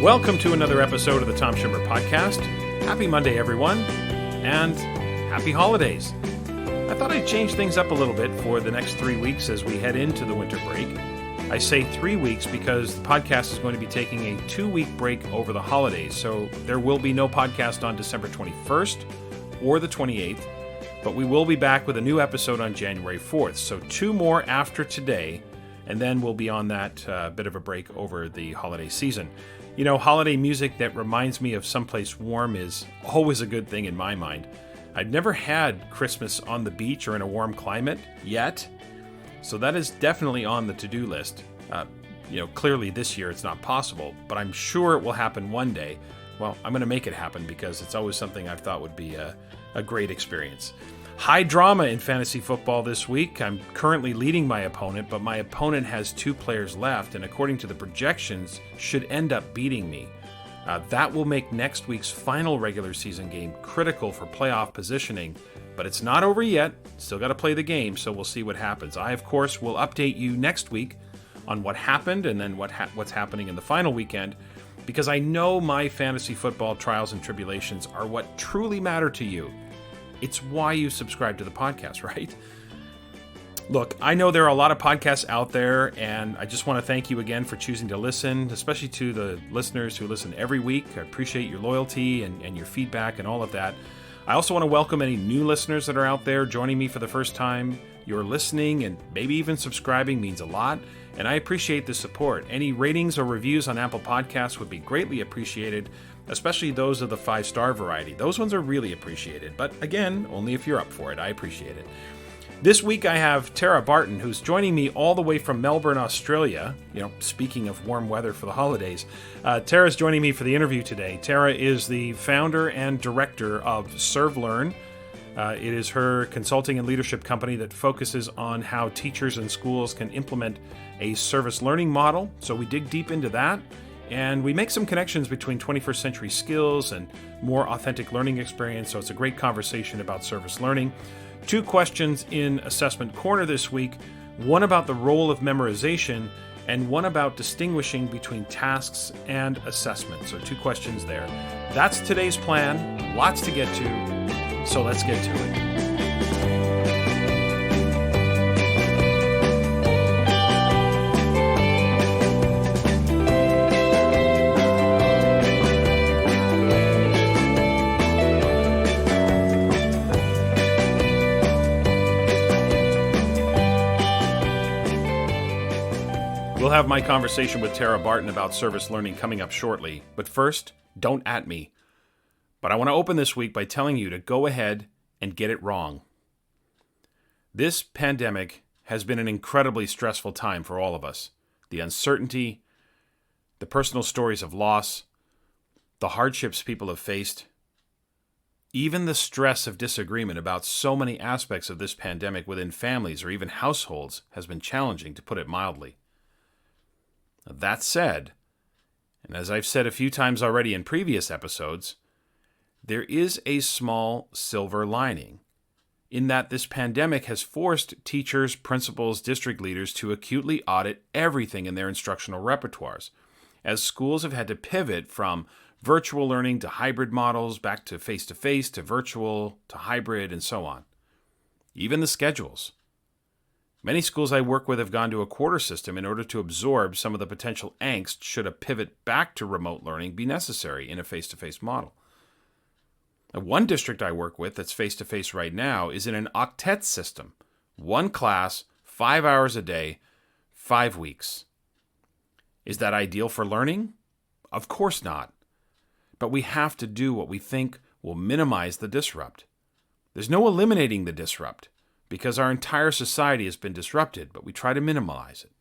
Welcome to another episode of the Tom Schimmer Podcast. Happy Monday, everyone, and happy holidays. I thought I'd change things up a little bit for the next 3 weeks as we head into the winter break. I say 3 weeks because the podcast is going to be taking a 2-week break over the holidays, so there will be no podcast on December 21st or the 28th, but we will be back with a new episode on January 4th, so 2 more after today, and then we'll be on that bit of a break over the holiday season. You know, holiday music that reminds me of someplace warm is always a good thing in my mind. I've never had Christmas on the beach or in a warm climate yet, so that is definitely on the to-do list. Clearly this year it's not possible, but I'm sure it will happen one day. Well, I'm going to make it happen because it's always something I've thought would be a great experience. High drama in fantasy football this week. I'm currently leading my opponent, but my opponent has 2 players left, and according to the projections, should end up beating me. That will make next week's final regular season game critical for playoff positioning, but it's not over yet. Still got to play the game, so we'll see what happens. I, of course, will update you next week on what happened and then what's happening in the final weekend, because I know my fantasy football trials and tribulations are what truly matter to you. It's why you subscribe to the podcast, right? Look, I know there are a lot of podcasts out there, and I just want to thank you again for choosing to listen, especially to the listeners who listen every week. I appreciate your loyalty and your feedback and all of that. I also want to welcome any new listeners that are out there joining me for the first time. Your listening and maybe even subscribing means a lot, and I appreciate the support. Any ratings or reviews on Apple Podcasts would be greatly appreciated, especially those of the 5-star variety. Those ones are really appreciated, but again, only if you're up for it. I appreciate it. This week I have Tara Barton, who's joining me all the way from Melbourne, Australia. Speaking of warm weather for the holidays, Tara's joining me for the interview today. Tara is the founder and director of ServeLearn. It is her consulting and leadership company that focuses on how teachers and schools can implement a service learning model. So we dig deep into that, and we make some connections between 21st century skills and more authentic learning experience. So it's a great conversation about service learning. 2 questions in Assessment Corner this week, one about the role of memorization and one about distinguishing between tasks and assessment. So 2 questions there. That's today's plan. Lots to get to. So let's get to it. We'll have my conversation with Tara Barton about service learning coming up shortly. But first, don't at me. But I want to open this week by telling you to go ahead and get it wrong. This pandemic has been an incredibly stressful time for all of us. The uncertainty, the personal stories of loss, the hardships people have faced, even the stress of disagreement about so many aspects of this pandemic within families or even households has been challenging, to put it mildly. That said, and as I've said a few times already in previous episodes, there is a small silver lining in that this pandemic has forced teachers, principals, district leaders to acutely audit everything in their instructional repertoires, as schools have had to pivot from virtual learning to hybrid models, back to face-to-face, to virtual, to hybrid, and so on. Even the schedules. Many schools I work with have gone to a quarter system in order to absorb some of the potential angst should a pivot back to remote learning be necessary in a face-to-face model. One district I work with that's face-to-face right now is in an octet system. 1 class, 5 hours a day, 5 weeks. Is that ideal for learning? Of course not. But we have to do what we think will minimize the disrupt. There's no eliminating the disrupt, because our entire society has been disrupted, but we try to minimize it.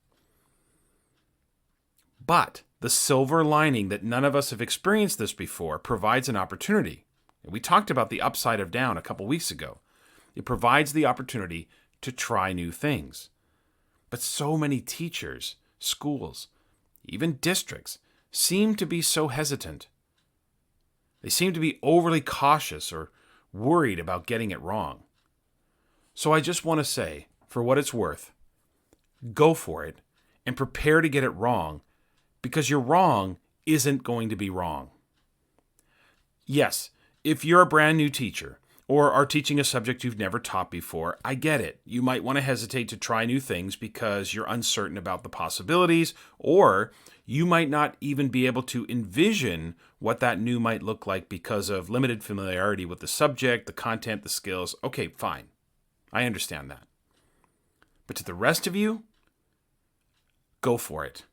But the silver lining that none of us have experienced this before provides an opportunity. And we talked about the upside of down a couple weeks ago. It provides the opportunity to try new things. But so many teachers, schools, even districts seem to be so hesitant. They seem to be overly cautious or worried about getting it wrong. So I just want to say, for what it's worth, go for it and prepare to get it wrong, because your wrong isn't going to be wrong. Yes, if you're a brand new teacher or are teaching a subject you've never taught before, I get it. You might want to hesitate to try new things because you're uncertain about the possibilities, or you might not even be able to envision what that new might look like because of limited familiarity with the subject, the content, the skills. Okay, fine. I understand that. But to the rest of you, go for it.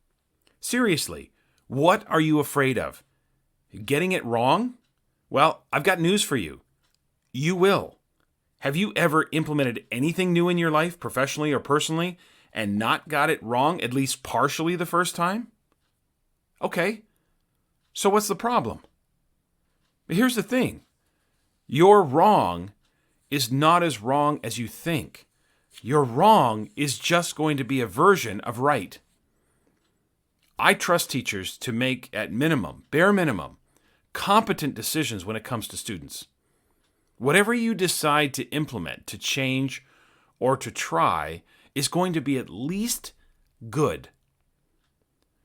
Seriously, what are you afraid of? Getting it wrong? Well, I've got news for you. You will. Have you ever implemented anything new in your life, professionally or personally, and not got it wrong, at least partially the first time? Okay, so what's the problem? But here's the thing. Your wrong is not as wrong as you think. Your wrong is just going to be a version of right. I trust teachers to make, at minimum, bare minimum, competent decisions when it comes to students. Whatever you decide to implement, to change, or to try is going to be at least good.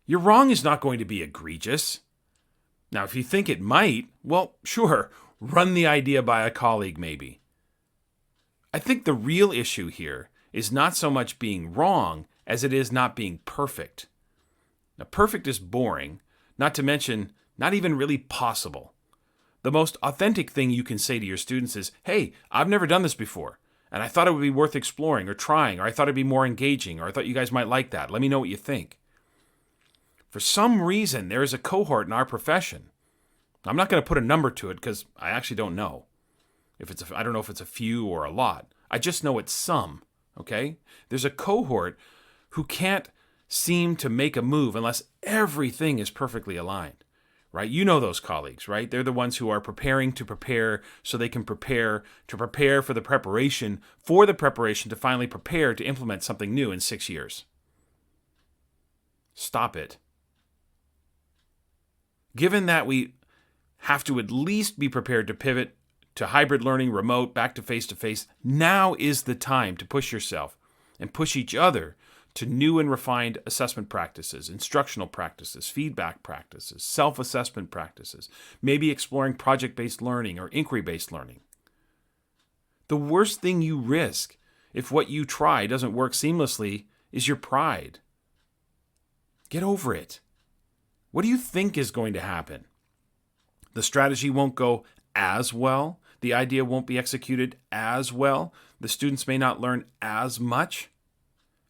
Your wrong is not going to be egregious. Now, if you think it might, well, sure, run the idea by a colleague maybe. I think the real issue here is not so much being wrong as it is not being perfect. Now, perfect is boring, not to mention not even really possible. The most authentic thing you can say to your students is, hey, I've never done this before, and I thought it would be worth exploring or trying, or I thought it'd be more engaging, or I thought you guys might like that. Let me know what you think. For some reason, there is a cohort in our profession. I'm not going to put a number to it because I actually don't know. I don't know if it's a few or a lot. I just know it's some, okay? There's a cohort who can't seem to make a move unless everything is perfectly aligned. Right? You know those colleagues, right? They're the ones who are preparing to prepare so they can prepare to prepare for the preparation to finally prepare to implement something new in 6 years. Stop it. Given that we have to at least be prepared to pivot to hybrid learning, remote, back to face, now is the time to push yourself and push each other to new and refined assessment practices, instructional practices, feedback practices, self-assessment practices, maybe exploring project-based learning or inquiry-based learning. The worst thing you risk if what you try doesn't work seamlessly is your pride. Get over it. What do you think is going to happen? The strategy won't go as well. The idea won't be executed as well. The students may not learn as much.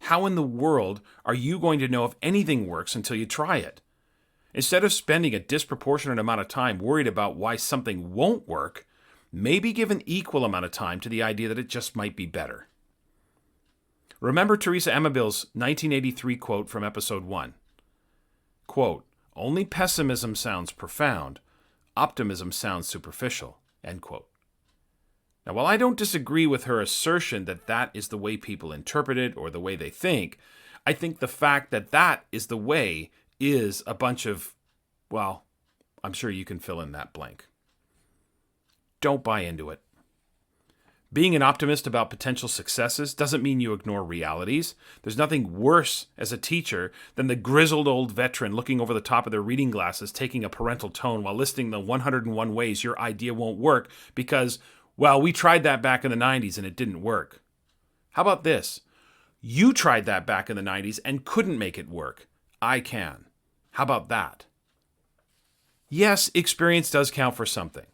How in the world are you going to know if anything works until you try it? Instead of spending a disproportionate amount of time worried about why something won't work, maybe give an equal amount of time to the idea that it just might be better. Remember Teresa Amabille's 1983 quote from episode 1. Quote, "Only pessimism sounds profound, optimism sounds superficial." End quote. Now, while I don't disagree with her assertion that that is the way people interpret it or the way they think, I think the fact that that is the way is a bunch of, well, I'm sure you can fill in that blank. Don't buy into it. Being an optimist about potential successes doesn't mean you ignore realities. There's nothing worse as a teacher than the grizzled old veteran looking over the top of their reading glasses, taking a parental tone while listing the 101 ways your idea won't work because, well, we tried that back in the 90s and it didn't work. How about this? You tried that back in the 90s and couldn't make it work. I can. How about that? Yes, experience does count for something.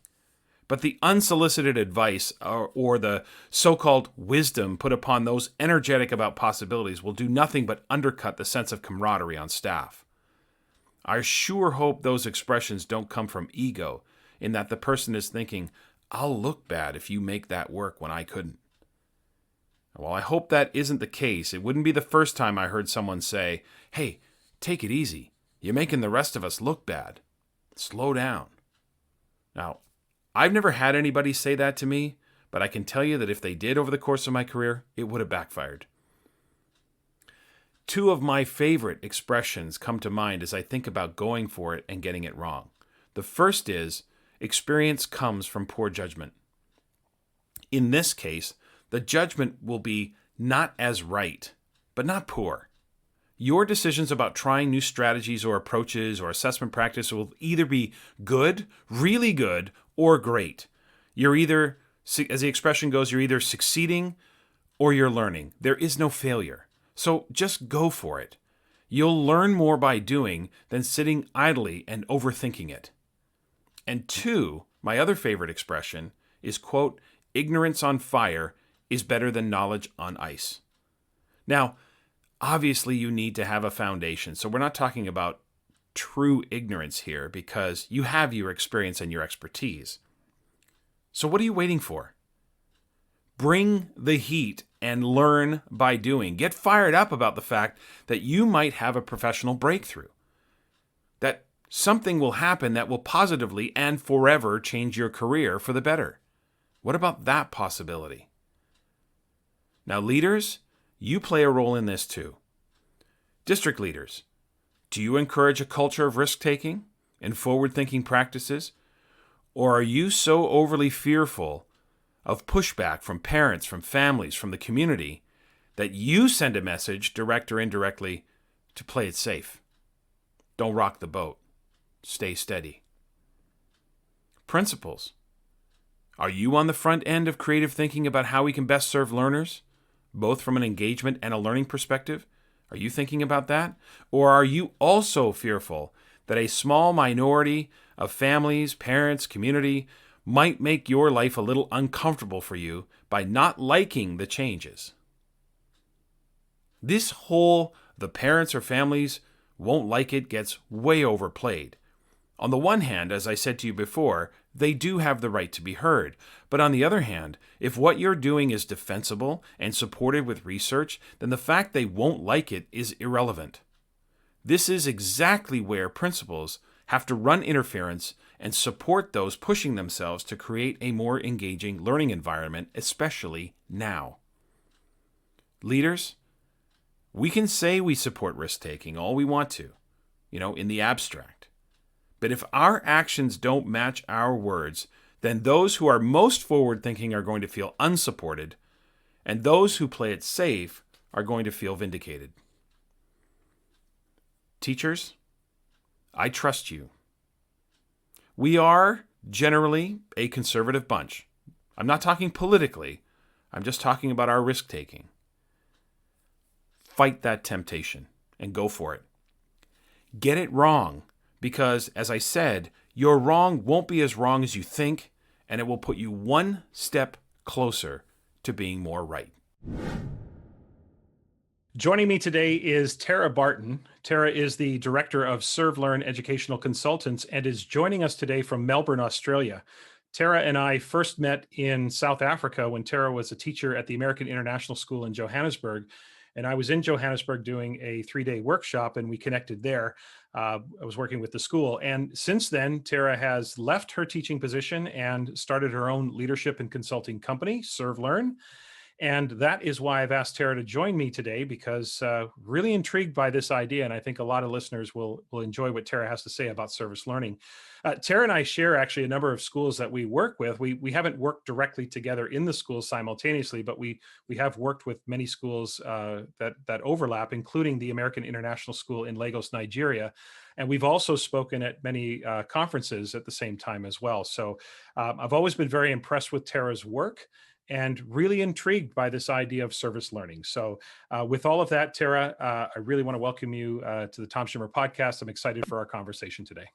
But the unsolicited advice or the so-called wisdom put upon those energetic about possibilities will do nothing but undercut the sense of camaraderie on staff. I sure hope those expressions don't come from ego, in that the person is thinking, I'll look bad if you make that work when I couldn't. While I hope that isn't the case, it wouldn't be the first time I heard someone say, hey, take it easy. You're making the rest of us look bad. Slow down. Now, I've never had anybody say that to me, but I can tell you that if they did over the course of my career, it would have backfired. Two of my favorite expressions come to mind as I think about going for it and getting it wrong. The first is, experience comes from poor judgment. In this case, the judgment will be not as right, but not poor. Your decisions about trying new strategies or approaches or assessment practice will either be good, really good, or great. You're either, as the expression goes, you're either succeeding or you're learning. There is no failure. So just go for it. You'll learn more by doing than sitting idly and overthinking it. And two, my other favorite expression is, quote, ignorance on fire is better than knowledge on ice. Now, obviously you need to have a foundation. So we're not talking about true ignorance here because you have your experience and your expertise. So what are you waiting for? Bring the heat and learn by doing. Get fired up about the fact that you might have a professional breakthrough. That something will happen that will positively and forever change your career for the better. What about that possibility? Now, leaders, you play a role in this too. District leaders, do you encourage a culture of risk-taking and forward-thinking practices? Or are you so overly fearful of pushback from parents, from families, from the community, that you send a message, direct or indirectly, to play it safe? Don't rock the boat. Stay steady. Principals, are you on the front end of creative thinking about how we can best serve learners, both from an engagement and a learning perspective? Are you thinking about that? Or are you also fearful that a small minority of families, parents, community might make your life a little uncomfortable for you by not liking the changes? This whole the parents or families won't like it gets way overplayed. On the one hand, as I said to you before, they do have the right to be heard. But on the other hand, if what you're doing is defensible and supported with research, then the fact they won't like it is irrelevant. This is exactly where principals have to run interference and support those pushing themselves to create a more engaging learning environment, especially now. Leaders, we can say we support risk-taking all we want to, in the abstract. But if our actions don't match our words, then those who are most forward-thinking are going to feel unsupported, and those who play it safe are going to feel vindicated. Teachers, I trust you. We are generally a conservative bunch. I'm not talking politically. I'm just talking about our risk-taking. Fight that temptation and go for it. Get it wrong, because, as I said, your wrong won't be as wrong as you think, and it will put you one step closer to being more right. Joining me today is Tara Barton. Tara is the Director of Serve Learn Educational Consultants and is joining us today from Melbourne, Australia. Tara and I first met in South Africa when Tara was a teacher at the American International School in Johannesburg. And I was in Johannesburg doing a 3-day workshop, and we connected there. I was working with the school. And since then, Tara has left her teaching position and started her own leadership and consulting company, Serve Learn. And that is why I've asked Tara to join me today, because really intrigued by this idea. And I think a lot of listeners will enjoy what Tara has to say about service learning. Tara and I share actually a number of schools that we work with. We haven't worked directly together in the schools simultaneously, but we have worked with many schools that overlap, including the American International School in Lagos, Nigeria. And we've also spoken at many conferences at the same time as well. So I've always been very impressed with Tara's work and really intrigued by this idea of service learning. So with all of that, Tara, I really want to welcome you to the Tom Schimmer podcast. I'm excited for our conversation today.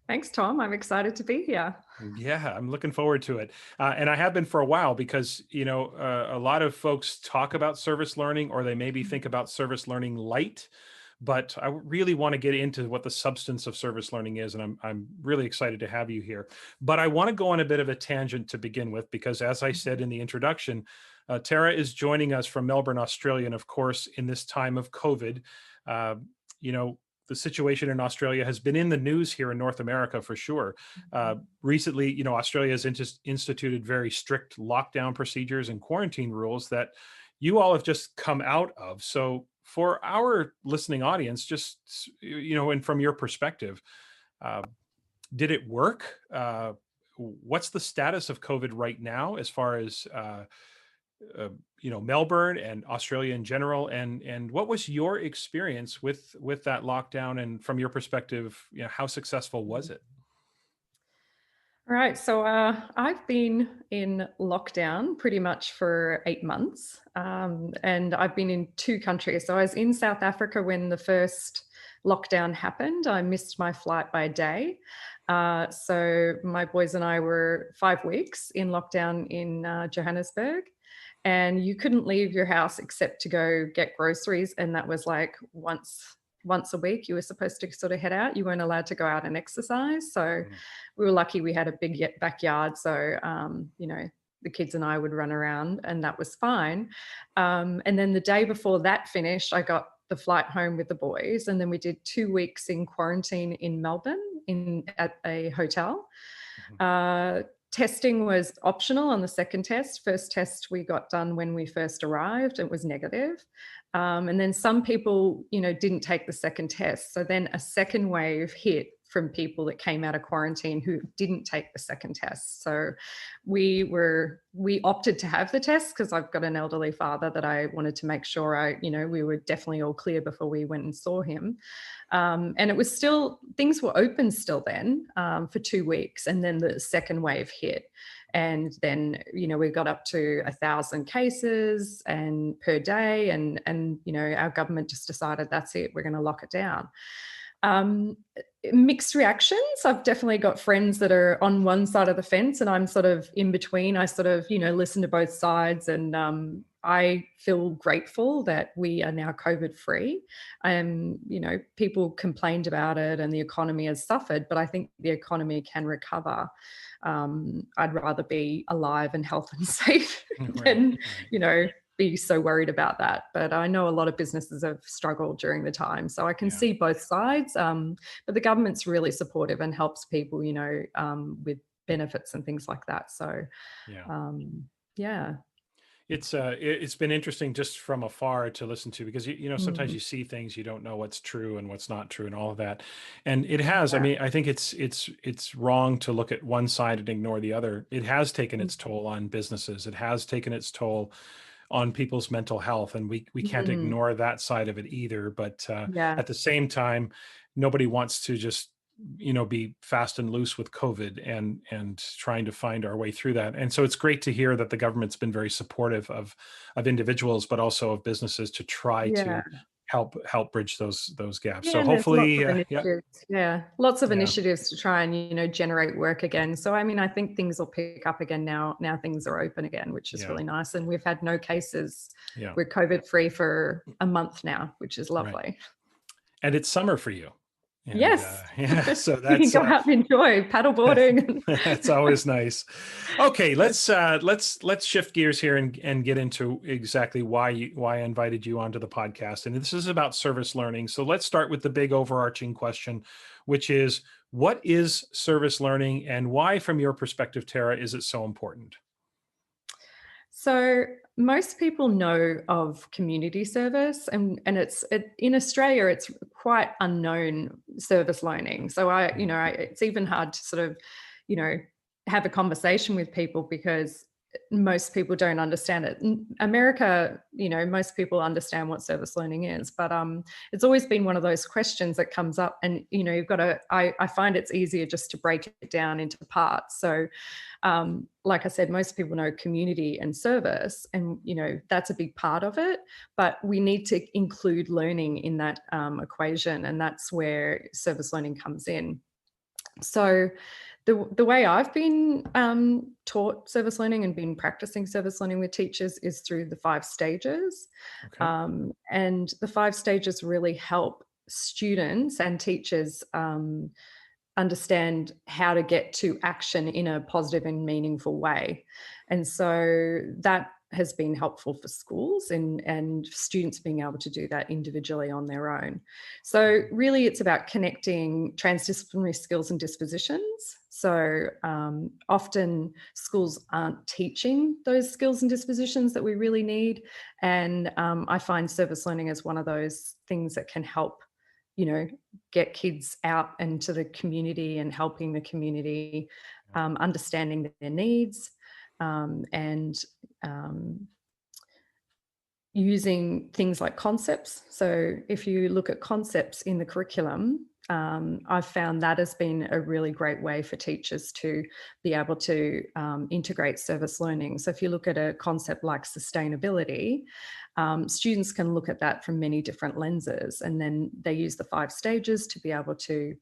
Thanks, Tom. I'm excited to be here. Yeah, I'm looking forward to it. And I have been for a while because, a lot of folks talk about service learning, or they maybe think about service learning light. But I really want to get into what the substance of service learning is, and I'm really excited to have you here. But I want to go on a bit of a tangent to begin with, because as I said in the introduction, Tara is joining us from Melbourne, Australia, and of course, in this time of COVID, the situation in Australia has been in the news here in North America for sure. Recently, Australia has instituted very strict lockdown procedures and quarantine rules that you all have just come out of. So for our listening audience, just, and from your perspective, did it work? What's the status of COVID right now as far as, Melbourne and Australia in general, and what was your experience with that lockdown, and from your perspective, how successful was it? All right. So I've been in lockdown pretty much for 8 months. And I've been in two countries. So I was in South Africa when the first lockdown happened. I missed my flight by a day. So my boys and I were 5 weeks in lockdown in Johannesburg. And you couldn't leave your house except to go get groceries. And that was like once a week you were supposed to sort of head out. You weren't allowed to go out and exercise. So Mm. we were lucky we had a big backyard. So, the kids and I would run around and that was fine. And then the day before that finished, I got the flight home with the boys. And then we did 2 weeks in quarantine in Melbourne at a hotel. Mhm. Testing was optional on the second test. First test we got done when we first arrived. It was negative. And then some people, didn't take the second test. So then a second wave hit from people that came out of quarantine who didn't take the second test. So we opted to have the test because I've got an elderly father that I wanted to make sure we were definitely all clear before we went and saw him. And it was still, things were open still then for 2 weeks. And then the second wave hit. And then, we got up to 1,000 cases and per day. And our government just decided that's it, we're going to lock it down. Um, Mixed reactions. I've definitely got friends that are on one side of the fence and I'm sort of in between. I sort of, listen to both sides, and I feel grateful that we are now COVID free. People complained about it and the economy has suffered, but I think the economy can recover. I'd rather be alive and healthy and safe Right, than, right. be so worried about that. But I know a lot of businesses have struggled during the time. So I can Yeah, see both sides. But the government's really supportive and helps people, with benefits and things like that. So, yeah. um, yeah. It's been interesting just from afar to listen to, because sometimes Mm, you see things, you don't know what's true and what's not true and all of that. And it has, I yeah. mean, I think it's wrong to look at one side and ignore the other. It has taken Mm, its toll on businesses. It has taken its toll on people's mental health, and we can't mm, ignore that side of it either. But yeah. at the same time, nobody wants to just be fast and loose with COVID, and trying to find our way through that. And so it's great to hear that the government's been very supportive of individuals, but also of businesses, to try Yeah. to help bridge those gaps. Yeah, So and there's lots hopefully, of yeah, initiatives. Yeah, lots of yeah, initiatives to try and generate work again. So I mean, I think things will pick up again now. Now things are open again, which is yeah, really nice. And we've had no cases. yeah, We're COVID free for a month now, which is right. lovely. And it's summer for you, and Yes, yeah, so we can that's go out and enjoy paddleboarding. that's always nice. Okay, let's shift gears here and get into exactly why I invited you onto the podcast. And this is about service learning. So let's start with the big overarching question, which is, what is service learning, and why, from your perspective, Tara, is it so important? So most people know of community service, and in Australia it's quite unknown, service learning. So it's even hard to sort of, you know, have a conversation with people because most people don't understand it. In America, most people understand what service learning is, but it's always been one of those questions that comes up, and you've got to. I find it's easier just to break it down into parts. So like I said, most people know community and service, and that's a big part of it. But we need to include learning in that equation, and that's where service learning comes in. So, the way I've been taught service learning and been practicing service learning with teachers is through the 5 stages, Okay. and the 5 stages really help students and teachers understand how to get to action in a positive and meaningful way. And so that has been helpful for schools and students being able to do that individually on their own. So really it's about connecting transdisciplinary skills and dispositions. So often schools aren't teaching those skills and dispositions that we really need. And I find service learning as one of those things that can help get kids out into the community and helping the community, understanding their needs, and using things like concepts. So if you look at concepts in the curriculum, I've found that has been a really great way for teachers to be able to integrate service learning. So if you look at a concept like sustainability, students can look at that from many different lenses, and then they use the 5 stages to be able to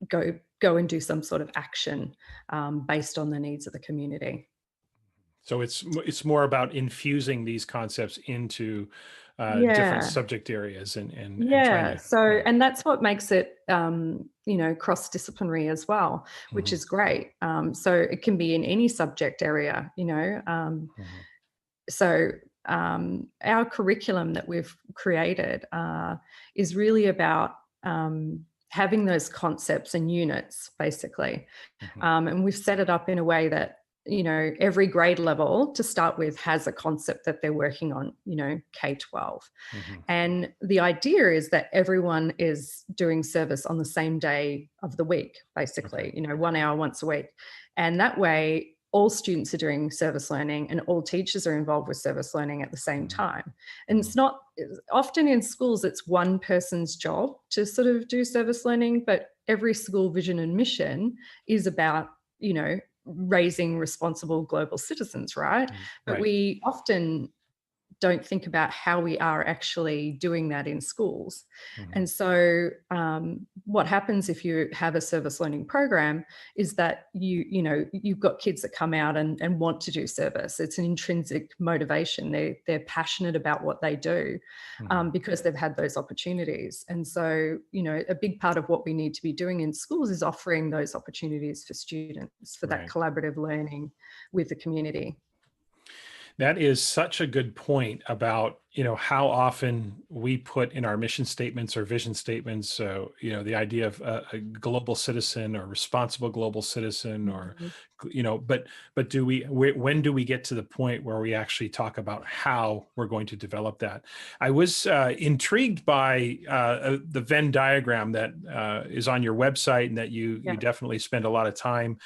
go and do some sort of action based on the needs of the community. So it's more about infusing these concepts into different Yeah. subject areas and trying Yeah. to, So, yeah. and that's what makes it, cross-disciplinary as well, which Mhm, is great. So it can be in any subject area, mhm, So our curriculum that we've created is really about having those concepts and units, basically. mhm, And we've set it up in a way that, every grade level to start with has a concept that they're working on, K-12. mhm. And the idea is that everyone is doing service on the same day of the week, Okay. basically, 1 hour once a week. And that way, all students are doing service learning and all teachers are involved with service learning at the same Mhm, time. And mhm. it's not often in schools, it's one person's job to sort of do service learning, but every school vision and mission is about, raising responsible global citizens, right? But Right. we often don't think about how we are actually doing that in schools. Mhm, And so, what happens if you have a service learning program is that you've got kids that come out and want to do service. It's an intrinsic motivation. They're passionate about what they do mhm. because they've had those opportunities. And so, a big part of what we need to be doing in schools is offering those opportunities for students for that Right. collaborative learning with the community. That is such a good point about, how often we put in our mission statements or vision statements, so, the idea of a global citizen or responsible global citizen or, Mhm. but when do we get to the point where we actually talk about how we're going to develop that? I was intrigued by the Venn diagram that is on your website and that you Yeah. definitely spend a lot of time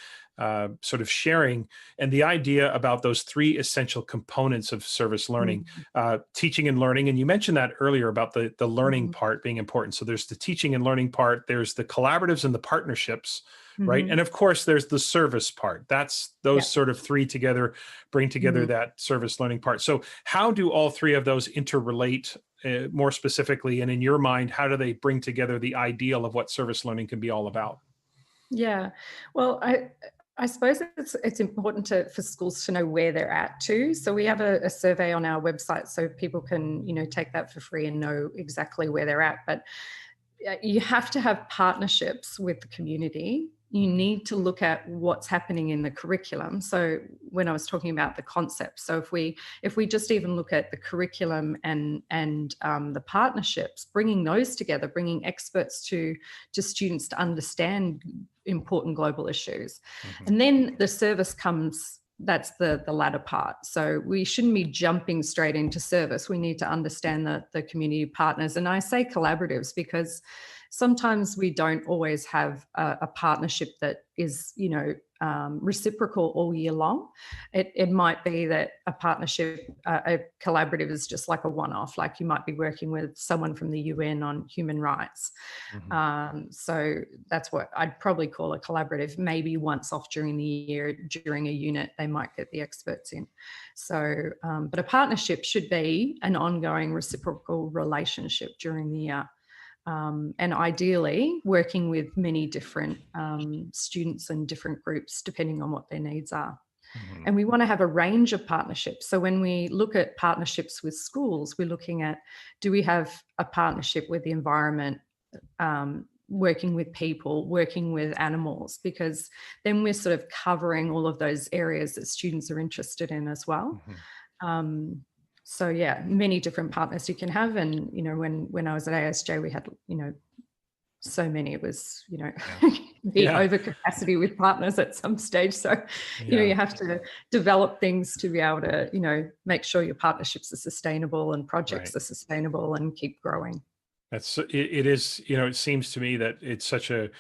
sort of sharing, and the idea about those 3 essential components of service learning, Mhm. teaching and learning. And you mentioned that earlier about the learning Mhm. part being important. So there's the teaching and learning part, there's the collaboratives and the partnerships, right? And Mhm. of course, there's the service part. That's those Yeah. sort of 3 together bring together Mhm. that service learning part. So how do all 3 of those interrelate more specifically? And in your mind, how do they bring together the ideal of what service learning can be all about? Yeah. Well, I suppose it's important for schools to know where they're at too. So we have a survey on our website so people can, take that for free and know exactly where they're at. But you have to have partnerships with the community. You Mhm, need to look at what's happening in the curriculum. So when I was talking about the concepts, so if we just even look at the curriculum and the partnerships, bringing those together, bringing experts to students to understand important global issues, mhm. and then the service comes. That's the latter part. So we shouldn't be jumping straight into service. We need to understand the community partners. And I say collaboratives because sometimes we don't always have a partnership that is, reciprocal all year long. It might be that a partnership, a collaborative is just like a one-off, like you might be working with someone from the UN on human rights. Mhm. So that's what I'd probably call a collaborative. Maybe once off during the year, during a unit, they might get the experts in. So, but a partnership should be an ongoing reciprocal relationship during the year. And ideally working with many different students and different groups depending on what their needs are. Mhm. And we want to have a range of partnerships. So when we look at partnerships with schools, we're looking at, do we have a partnership with the environment, working with people, working with animals, because then we're sort of covering all of those areas that students are interested in as well. Mhm. Um, so yeah, many different partners you can have. And, when I was at ASJ, we had, so many, it was, Yeah. the Yeah. overcapacity with partners at some stage. So, Yeah. you have to develop things to be able to, make sure your partnerships are sustainable and projects Right. are sustainable and keep growing. It is, it seems to me that it's such a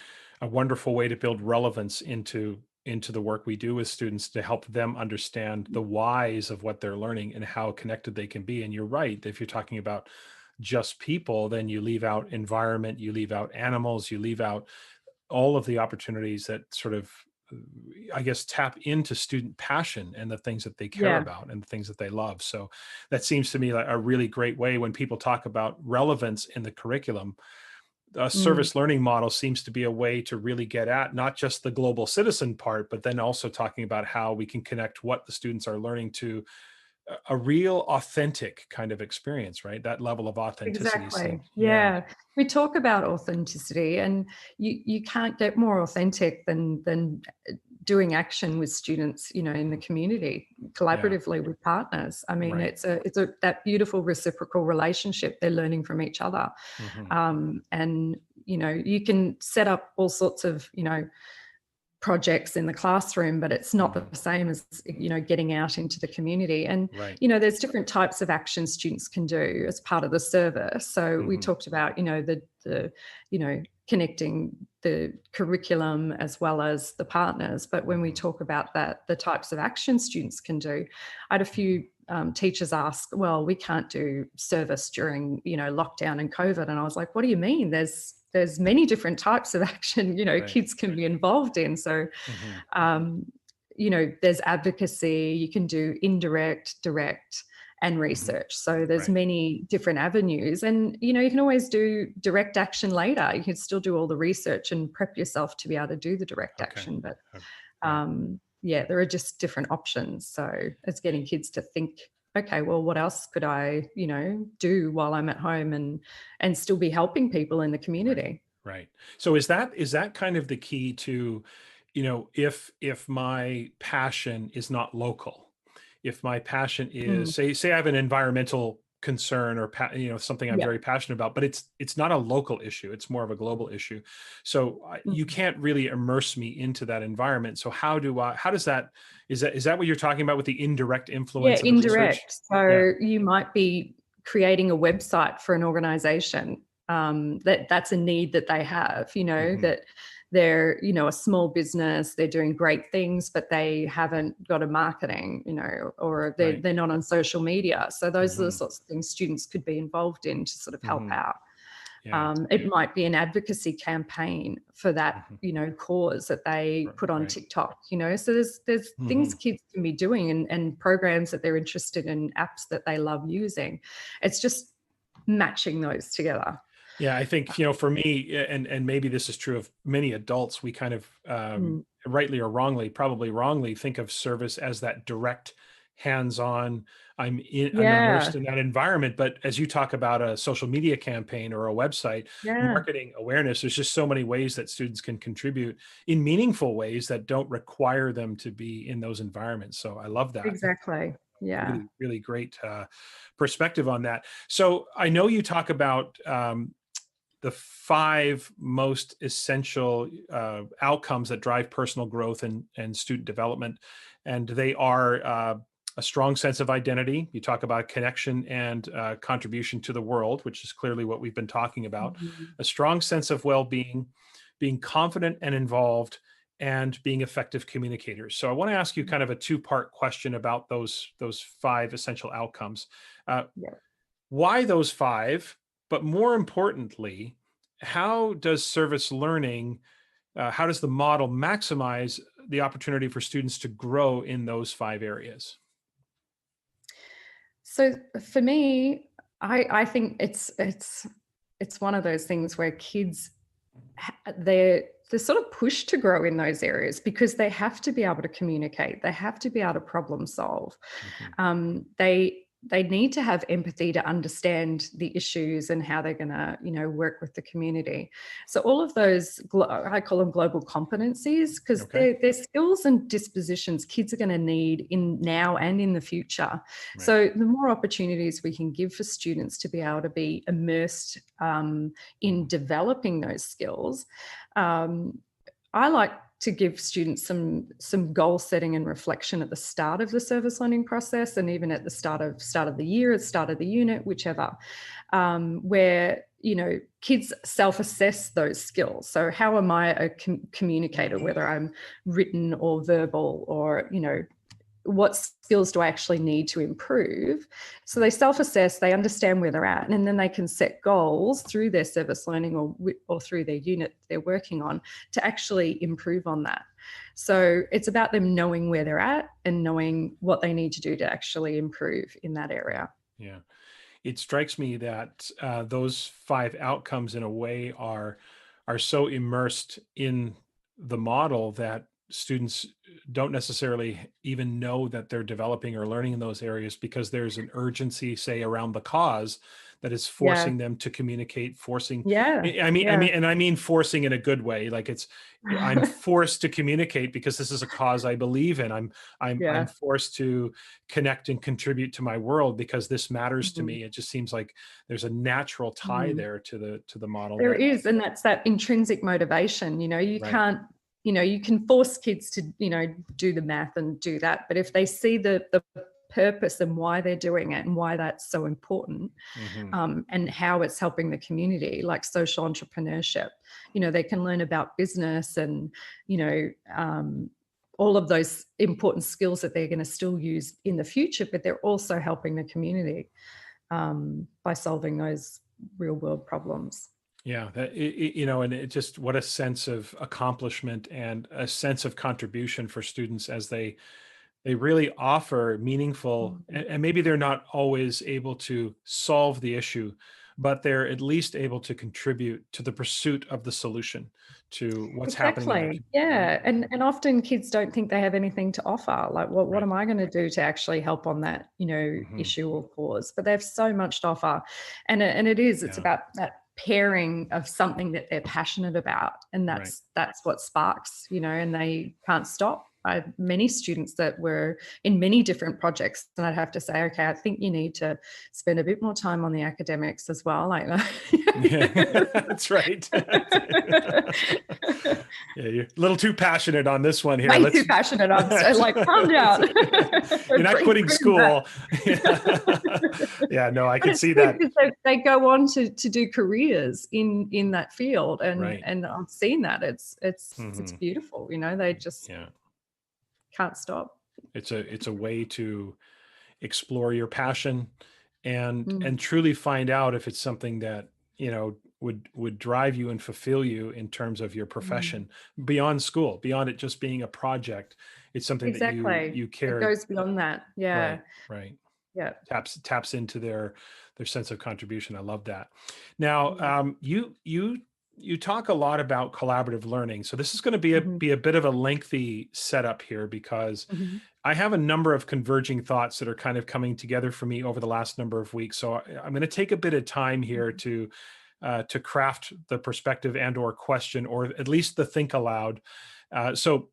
wonderful way to build relevance into into the work we do with students to help them understand the whys of what they're learning and how connected they can be. And you're right, if you're talking about just people, then you leave out environment, you leave out animals, you leave out all of the opportunities that sort of, I guess, tap into student passion and the things that they care Yeah. about and the things that they love. So that seems to me like a really great way when people talk about relevance in the curriculum. A Mm. service learning model seems to be a way to really get at not just the global citizen part, but then also talking about how we can connect what the students are learning to a real authentic kind of experience, right? That level of authenticity Exactly. seems, yeah, Yeah. We talk about authenticity, and you can't get more authentic than doing action with students, in the community, yeah, collaboratively with partners. I mean, right. it's a that beautiful reciprocal relationship. They're learning from each other. Hmm. And you can set up all sorts of, projects in the classroom, but it's not Hmm. the same as getting out into the community. And Right. there's different types of actions students can do as part of the service. So we Hmm. talked about the connecting the curriculum as well as the partners. But when we Hmm. talk about that, the types of actions students can do, I had a few teachers ask, well, we can't do service during lockdown and COVID. And I was like, what do you mean? There's many different types of action Right. kids can be involved in. So Hmm. um, there's advocacy, you can do indirect, direct, and Hmm. research. So there's Right. many different avenues. And you can always do direct action later. You can still do all the research and prep yourself to be able to do the direct Okay. action. But Right. yeah, there are just different options. So it's getting kids to think, okay, well, what else could I do while I'm at home and still be helping people in the Right. community. Right. So is that kind of the key to, if my passion is not local, if my passion Mm, is, say I have an environmental concern or something I'm yeah. very passionate about, but it's not a local issue, it's more of a global issue. So you Mm. can't really immerse me into that environment. So how does that, is that what you're talking about with the indirect Yeah, influence of the research? indirect. Yeah. So you might be creating a website for an organization, that's a need that they have, Hmm. that they're, a small business, they're doing great things, but they haven't got a marketing, or they're, Right. they're not on social media. So those are the Hmm. sorts of things students could be involved in to sort of help Hmm. out. Yeah. It might be an advocacy campaign for that, Hmm. cause that they put on Right. TikTok, So there's things Hmm. kids can be doing, and programs that they're interested in, apps that they love using. It's just matching those together. Yeah, I think, for me, and maybe this is true of many adults, we kind of, Mm. rightly or wrongly, probably wrongly, think of service as that direct, hands-on. I'm Yeah, immersed in that environment. But as you talk about a social media campaign or a website, yeah, marketing awareness, there's just so many ways that students can contribute in meaningful ways that don't require them to be in those environments. So I love that. exactly. Yeah. Really, really great perspective on that. So I know you talk about the 5 most essential outcomes that drive personal growth and student development. And they are a strong sense of identity. You talk about connection and contribution to the world, which is clearly what we've been talking about. Mhm. A strong sense of well-being, being confident and involved, and being effective communicators. So I want to ask you kind of a two-part question about those 5 essential outcomes. Uh, Yeah. why those 5, but more importantly, how does service learning, how does the model maximize the opportunity for students to grow in those 5 areas? So for me, I think it's one of those things where kids they're sort of pushed to grow in those areas because they have to be able to communicate. They have to be able to problem solve. Mhm. They need to have empathy to understand the issues and how they're going to work with the community. So all of those I call them global competencies, because Okay. they're skills and dispositions kids are going to need in now and in the future. Right. So the more opportunities we can give for students to be able to be immersed in Mhm. developing those skills, um, I like to give students some goal setting and reflection at the start of the service learning process, and even at the start of the year, at the start of the unit, whichever, where kids self-assess those skills. So how am I a communicator, whether I'm written or verbal, or what skills do I actually need to improve? So they self-assess, they understand where they're at, and then they can set goals through their service learning or through their unit they're working on to actually improve on that. So it's about them knowing where they're at and knowing what they need to do to actually improve in that area. Yeah. It strikes me that those 5 outcomes in a way are so immersed in the model that students don't necessarily even know that they're developing or learning in those areas, because there's an urgency, say, around the cause that is forcing them to communicate, forcing. I mean forcing in a good way. Like I'm forced to communicate because this is a cause I believe in. I'm forced to connect and contribute to my world because this matters to me. It just seems like there's a natural tie there to the model. There is, and that's that intrinsic motivation. You can't. You can force kids to, do the math and do that. But if they see the purpose and why they're doing it and why that's so important, and how it's helping the community, like social entrepreneurship, they can learn about business and, all of those important skills that they're going to still use in the future, but they're also helping the community by solving those real world problems. Yeah, and it just, what a sense of accomplishment and a sense of contribution for students as they really offer meaningful, and maybe they're not always able to solve the issue, but they're at least able to contribute to the pursuit of the solution to what's happening in the community. And often kids don't think they have anything to offer. Like, what am I going to do to actually help on that, issue or cause? But they have so much to offer, and it's about that pairing of something that they're passionate about, and that's what sparks, and they can't stop. I had many students that were in many different projects, and I'd have to say, okay, I think you need to spend a bit more time on the academics as well. Like, that's right. Yeah, you're a little too passionate on this one here. Way too passionate. I'm so, like, calm down. You're not quitting school. Yeah, no, I can see that. They go on to do careers in that field, and I've seen that. It's beautiful. They just can't stop. It's a way to explore your passion and truly find out if it's something that would drive you and fulfill you in terms of your profession beyond school, beyond it just being a project. It's something that you care. It goes beyond that. Yeah. Right. Yeah. Taps into their sense of contribution. I love that. Now, you talk a lot about collaborative learning. So this is going to be a bit of a lengthy setup here, because I have a number of converging thoughts that are kind of coming together for me over the last number of weeks. So I'm going to take a bit of time here to craft the perspective and or question, or at least the think aloud. So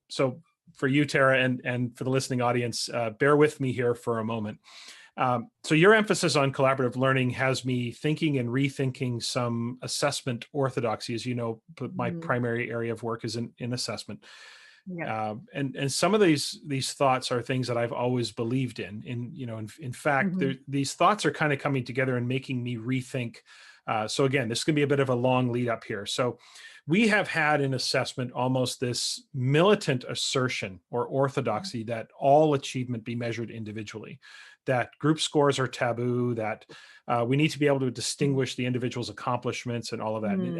for you, Tara, and for the listening audience, bear with me here for a moment. So your emphasis on collaborative learning has me thinking and rethinking some assessment orthodoxy. As you know, my primary area of work is in assessment. Yeah. And some of these thoughts are things that I've always believed in. In fact, these thoughts are kind of coming together and making me rethink. So again, this is going to be a bit of a long lead up here. So we have had in assessment almost this militant assertion or orthodoxy that all achievement be measured individually, that group scores are taboo, that we need to be able to distinguish the individual's accomplishments and all of that. In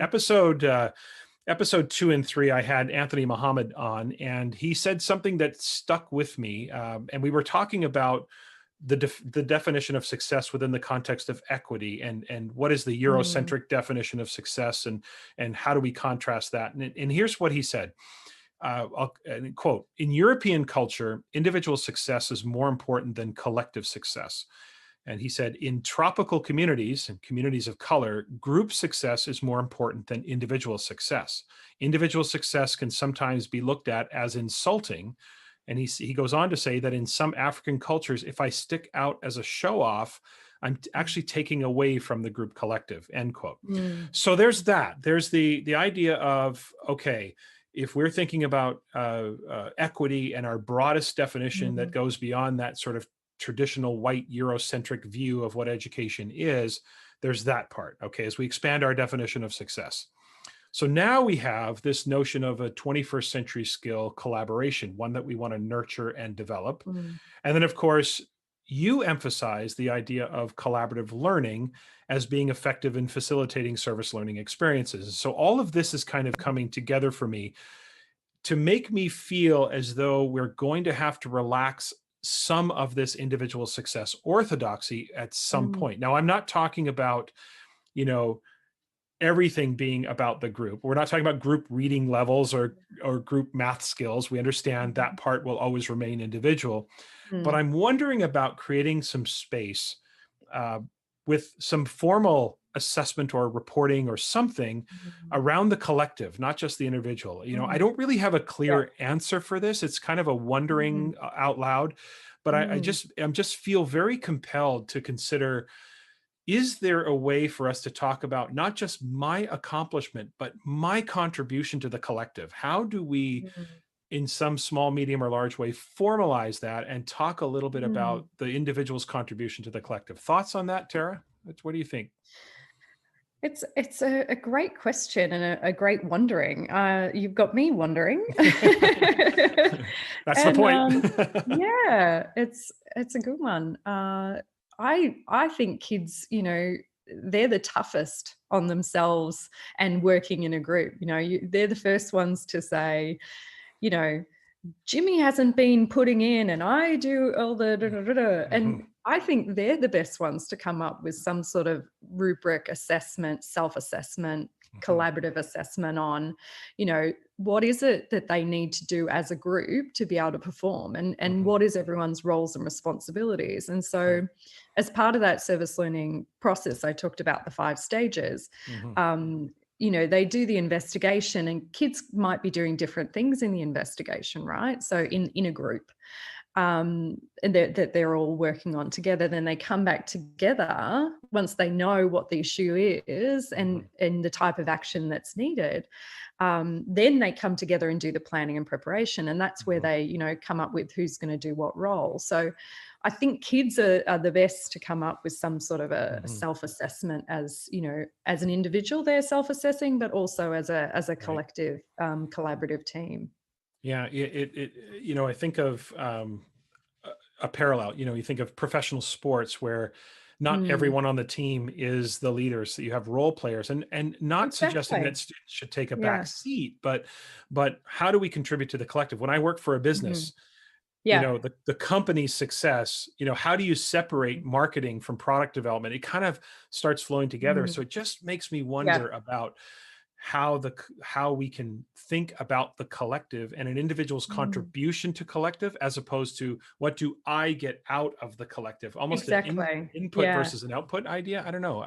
episode 2 and 3, I had Anthony Muhammad on, and he said something that stuck with me. And we were talking about the definition of success within the context of equity, and what is the Eurocentric definition of success, and how do we contrast that? And here's what he said. I'll quote, "In European culture, individual success is more important than collective success." And he said, "In tropical communities and communities of color, group success is more important than individual success. Individual success can sometimes be looked at as insulting." And he goes on to say that in some African cultures, if I stick out as a show off, I'm actually taking away from the group collective, end quote. So there's that. There's the idea of, okay, if we're thinking about equity and our broadest definition that Mm, goes beyond that sort of traditional white Eurocentric view of what education is, there's that part. Okay, as we expand our definition of success. So now we have this notion of a 21st century skill, collaboration, one that we want to nurture and develop. mm, And then, of course, you emphasize the idea of collaborative learning as being effective in facilitating service learning experiences. So all of this is kind of coming together for me to make me feel as though we're going to have to relax some of this individual success orthodoxy at some mm, point. Now, I'm not talking about, you know, everything being about the group. We're not talking about group reading levels or group math skills. We understand that part will always remain individual. But mm, I'm wondering about creating some space uh, with some formal assessment or reporting or something mm, around the collective, not just the individual. You know, I mm. don't really have a Yeah. clear answer for this. It's kind of a Mm, wondering out loud, but mm, I'm just feel very compelled to consider, is there a way for us to talk about not just my accomplishment, but my contribution to the collective? How do we, mm, in some small, medium, or large way, formalize that and talk a little bit mm. about the individual's contribution to the collective? Thoughts on that, Tara? What do you think? It's a great question and a great wondering. You've got me wondering. That's the And, point. yeah, it's a good one. I think kids, they're the toughest on themselves and working in a group. They're the first ones to say, you know, Jimmy hasn't been putting in and I do all the da, da, da, da. And Mhm, I think they're the best ones to come up with some sort of rubric assessment, self-assessment, mhm, collaborative assessment on, what is it that they need to do as a group to be able to perform, and mhm. what is everyone's roles and responsibilities. And Right. so as part of that service learning process, I talked about the 5 stages. Mhm, They do the investigation, and kids might be doing different things in the investigation, right? So in a group, and that they're all working on together. Then they come back together once they know what the issue is and mhm. and the type of action that's needed. Then they come together and do the planning and preparation, and that's where Mhm, they come up with who's going to do what role. So I think kids are the best to come up with some sort of a mhm. self-assessment, as an individual they're self-assessing, but also as a Right. collective, collaborative team. Yeah. I think of a a parallel. You think of professional sports where not Mm, everyone on the team is the leader. So you have role players, and not suggesting that exactly. students should take a back Yeah. seat, but how do we contribute to the collective? When I work for a Mhm. business, Yeah. the company's success, how do you separate marketing from product development? It kind of starts flowing together. So Mhm. it just makes me Yeah. wonder about how we can think about the collective and an individual's Mm. contribution to collective, as opposed to what do I get out of the collective, almost an Exactly. input Yeah. versus an output idea. I don't know.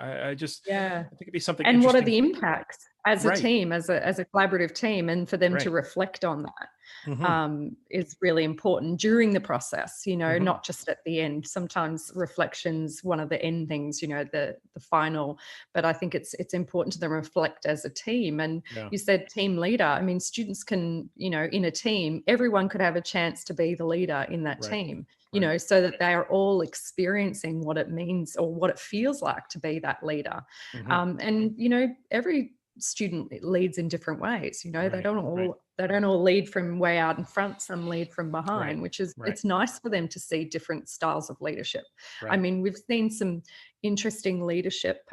Yeah. I think it'd be something And what are interesting. the impacts as a Right. team, as a collaborative team, and for them to Right. reflect on that, Hmm. is really important during the process, Hmm. not just at the end. Sometimes reflection's one of the end things, the final, but I think it's important to them reflect as a team. And Yeah. you said team leader. I mean, students can, in a team, everyone could have a chance to be the leader in that Right. team, Right. so that they are all experiencing what it means or what it feels like to be that leader. Hmm. And every student leads in different ways. They Right. don't Right. all lead from way out in front. Some lead from Right. behind, which is, Right. it's nice for them to see different styles of leadership. I Right. mean, we've seen some interesting leadership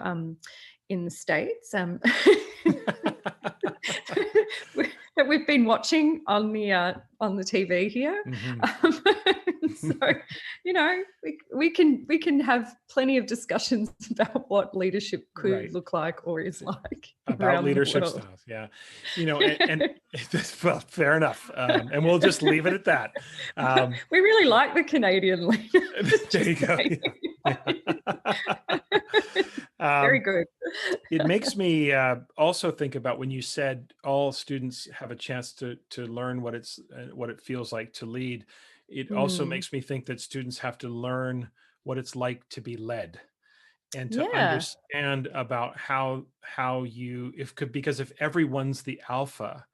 in the States, that we've been watching on the TV here. Hmm. Um, so, we can have plenty of discussions about what leadership could Right. look like or is like About around the leadership world. styles. Yeah. And well, fair enough. And we'll just leave it at that. Um, We really like the Canadian leader. there you Just go. saying. Yeah. Very um, good. it makes me also think about when you said all students have a chance to learn what it feels like to lead. It also Mm. makes me think that students have to learn what it's like to be led, and to Yeah. understand about how you if could because if everyone's the alpha,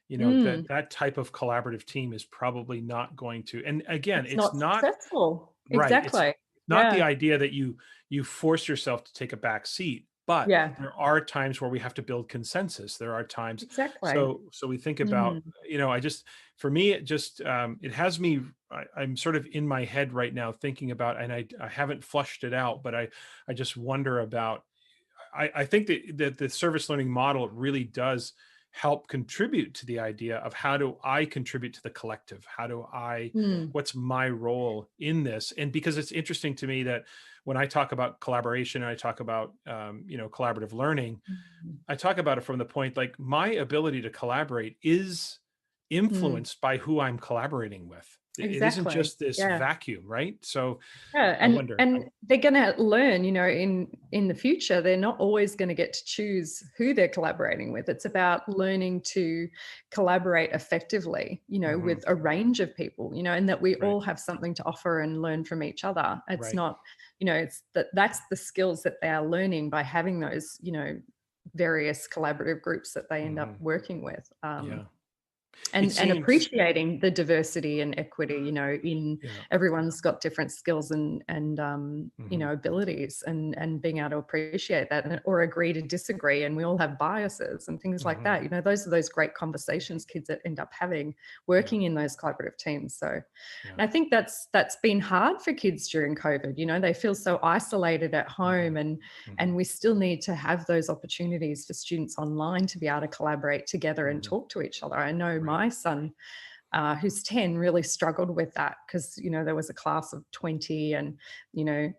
Mm. that type of collaborative team is probably not going to. And again, It's it's not not successful. right. It's Exactly. not the Yeah. idea that you force yourself to take a back seat, but Yeah. there are times where we have to build consensus. There are times, Exactly. so we think about, Mm. I just, for me, it just, it has me. I'm sort of in my head right now thinking about, and I haven't flushed it out, but I just wonder about. I think that the service learning model really does help contribute to the idea of how do I contribute to the collective? Mm. What's my role in this? And because it's interesting to me that when I talk about collaboration, and I talk about, collaborative learning, Mm. I talk about it from the point like my ability to collaborate is Mm. influenced by who I'm collaborating with. It isn't Exactly. just this Yeah. vacuum, right? So Yeah, I wonder. and they're going to learn, in the future. They're not always going to get to choose who they're collaborating with. It's about learning to collaborate effectively, Mhm, with a range of people, and that we right, all have something to offer and learn from each other. It's right. not, it's that's the skills that they are learning by having those, various collaborative groups that they end up Mhm, working with. yeah. It And seems, appreciating the diversity and equity, in yeah. everyone's got different skills and Mhm, abilities, and being able to appreciate that, or agree to disagree, and we all have biases and things like mhm, that. Those are those great conversations kids that end up having yeah, working in those collaborative teams. So yeah. I think that's been hard for kids during COVID. They feel so isolated at Mhm, home, and mhm, we still need to have those opportunities for students online to be able to collaborate together and mhm, talk to each other. I know right. my son, who's 10, really struggled with that because there was a class of 20, and you know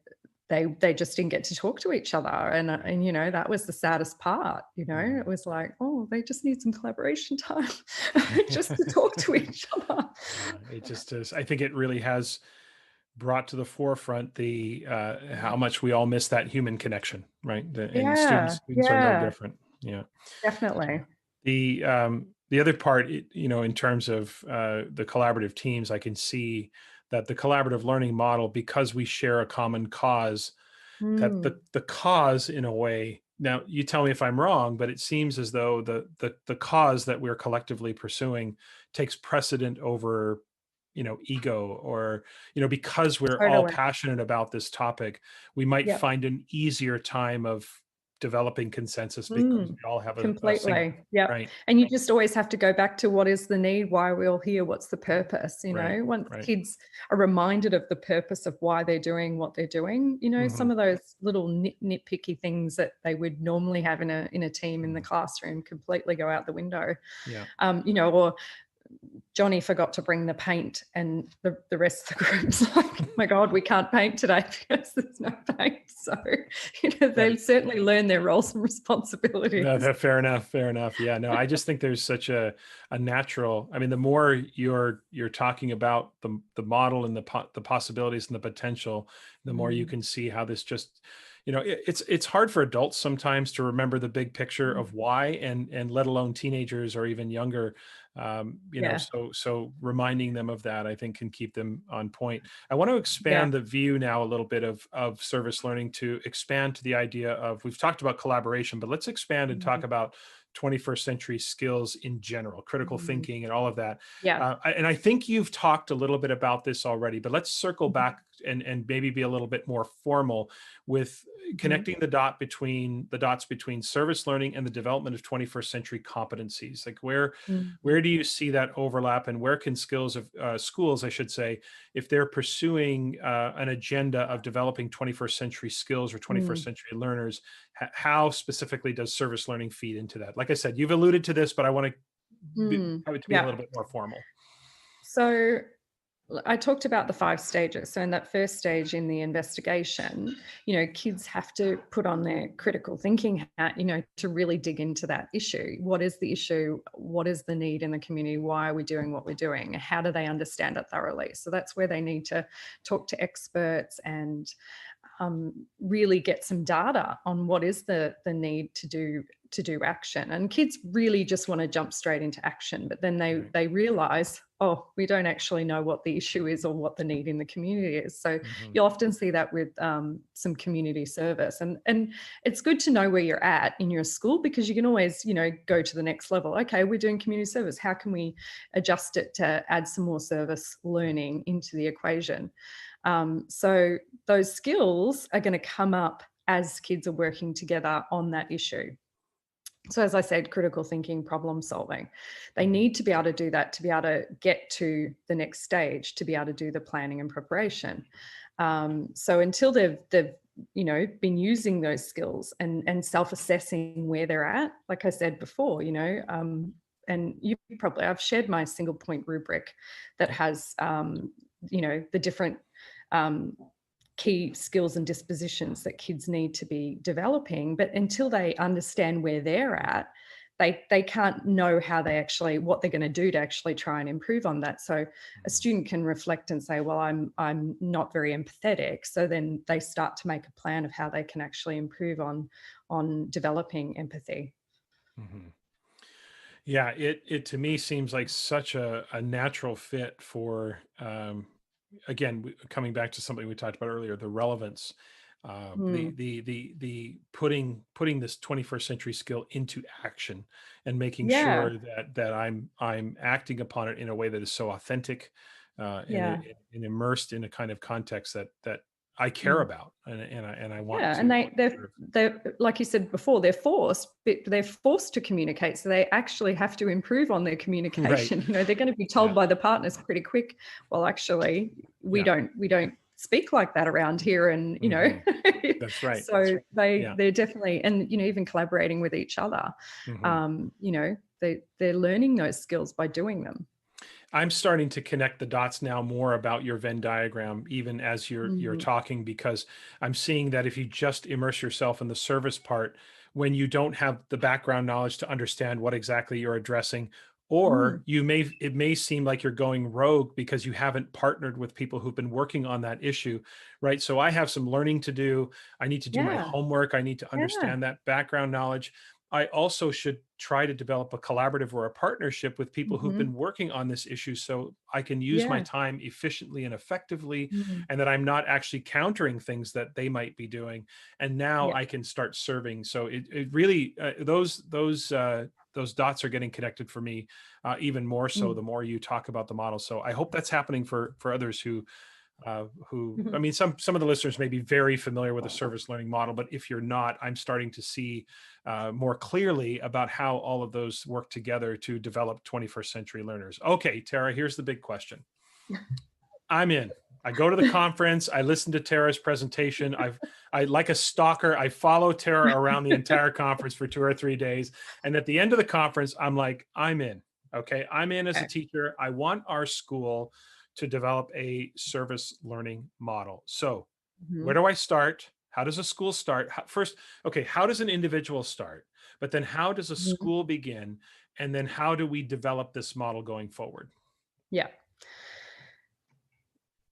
they just didn't get to talk to each other, Right. and that was the saddest part. It Mhm. was like, oh, they just need some collaboration time just to talk to each other. Yeah, it just is. I think it really has brought to the forefront the how much we all miss that human connection, right? And Yeah, students are no yeah, different. Yeah. definitely. The other part, in terms of the collaborative teams, I can see that the collaborative learning model, because we share a common cause, that Mm, the cause, in a way, now you tell me if I'm wrong, but it seems as though the cause that we're collectively pursuing takes precedent over, ego, or, because we're all totally. passionate about this topic, we might Yep. find an easier time of developing consensus because Mm, we all have a single, completely. Yep. right, And you just always have to go back to what is the need, why are we all here, what's the purpose, right, Once right. kids are reminded of the purpose of why they're doing what they're doing, Hmm. some of those little nitpicky things that they would normally have in a team in the Hmm. classroom completely go out the window. Yeah. Or Johnny forgot to bring the paint, and the rest of the group's like, oh my God, we can't paint today because there's no paint. So, Right. they certainly learn their roles and No, responsibilities. fair enough. Fair enough. Yeah. No, I just think there's such a natural. I mean, the more you're talking about the model and the possibilities and the potential, the more you Mm, can see how this just, it's hard for adults sometimes to remember the big picture mm, of why, and let alone teenagers or even younger. yeah, So reminding them of that, I think, can keep them on point. I want to yeah. expand the view now a little bit of service learning, to expand to the idea of, we've talked about collaboration, but let's expand and talk Mhm, about 21st century skills in general, critical mhm. thinking and all of that. Yeah. And I think you've talked a little bit about this already, but let's circle Mhm, back and maybe be a little bit more formal with mhm, connecting the dots between service learning and the development of 21st century competencies. Like, where mhm, do you see that overlap, and where can skills of schools, I should say, if they're pursuing an agenda of developing 21st century skills or 21st mm, century learners, how specifically does service learning feed into that? Like I said, you've alluded to this, but I want to have it to be a yeah. little bit more formal. So I talked about the 5 stages. So in that first stage in the investigation, kids have to put on their critical thinking hat, to really dig into that issue. What is the issue? What is the need in the community? Why are we doing what we're doing? How do they understand it thoroughly? So that's where they need to talk to experts and really get some data on what is the need to do action. And kids really just want to jump straight into action, but then Right. they realize, oh, we don't actually know what the issue is or what the need in the community is. So you'll often see that with some community service. And it's good to know where you're at in your school, because you can always, go to the next level. Okay, we're doing community service. How can we adjust it to add some more service learning into the equation? So those skills are going to come up as kids are working together on that issue. So as I said, critical thinking, problem solving, they need to be able to do that to be able to get to the next stage, to be able to do the planning and preparation. So until they've been using those skills and self-assessing where they're at, like I said before, and I've shared my single point rubric that has, the different key skills and dispositions that kids need to be developing. But until they understand where they're at, they can't know what they're going to do to actually try and improve on that. So a student can reflect and say, well, I'm not very empathetic. So then they start to make a plan of how they can actually improve on developing empathy. Mm-hmm. Yeah, it to me seems like such a natural fit for, again, coming back to something we talked about earlier, the relevance, the putting this 21st century skill into action and making Yeah. sure that I'm acting upon it in a way that is so authentic, Yeah. and immersed in a kind of context that I care about, and I want Yeah, to and serve. they're like you said before, they're forced to communicate, so they actually have to improve on their Right. communication. They're going to be told by the partners pretty quick, well, actually, we don't speak like that around here, and That's right. so Yeah. they're definitely, and even collaborating with each other, they're learning those skills by doing them. I'm starting to connect the dots now more about your Venn diagram, even as you're talking, because I'm seeing that if you just immerse yourself in the service part, when you don't have the background knowledge to understand what exactly you're addressing, or it may seem like you're going rogue because you haven't partnered with people who've been working on that issue, right? So I have some learning to do. I need to do my homework. I need to understand that background knowledge. I also should try to develop a collaborative or a partnership with people who've been working on this issue, so I can use my time efficiently and effectively, and that I'm not actually countering things that they might be doing. And now I can start serving. So it really, those dots are getting connected for me, even more so the more you talk about the model. So I hope that's happening for others who I mean, some of the listeners may be very familiar with the service learning model, but if you're not, I'm starting to see more clearly about how all of those work together to develop 21st century learners. Okay, Tara, here's the big question. I'm in. I go to the conference. I listen to Tara's presentation. I like a stalker. I follow Tara around the entire conference for 2 or 3 days. And at the end of the conference, I'm like, I'm in. Okay, I'm in as a teacher. I want our school to develop a service learning model. So where do I start? How does a school start? First, okay, how does an individual start? But then how does a school begin? And then how do we develop this model going forward? Yeah.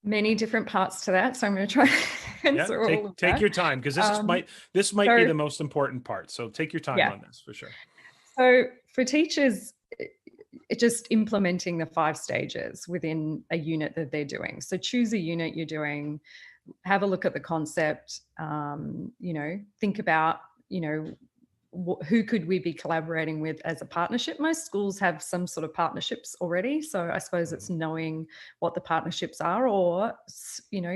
Many different parts to that. So I'm going to try and answer all of that. Take your time, because this might be the most important part. So take your time on this for sure. So for teachers, just implementing the 5 stages within a unit that they're doing. So choose a unit you're doing, have a look at the concept, think about, who could we be collaborating with as a partnership? Most schools have some sort of partnerships already. So I suppose it's knowing what the partnerships are, or,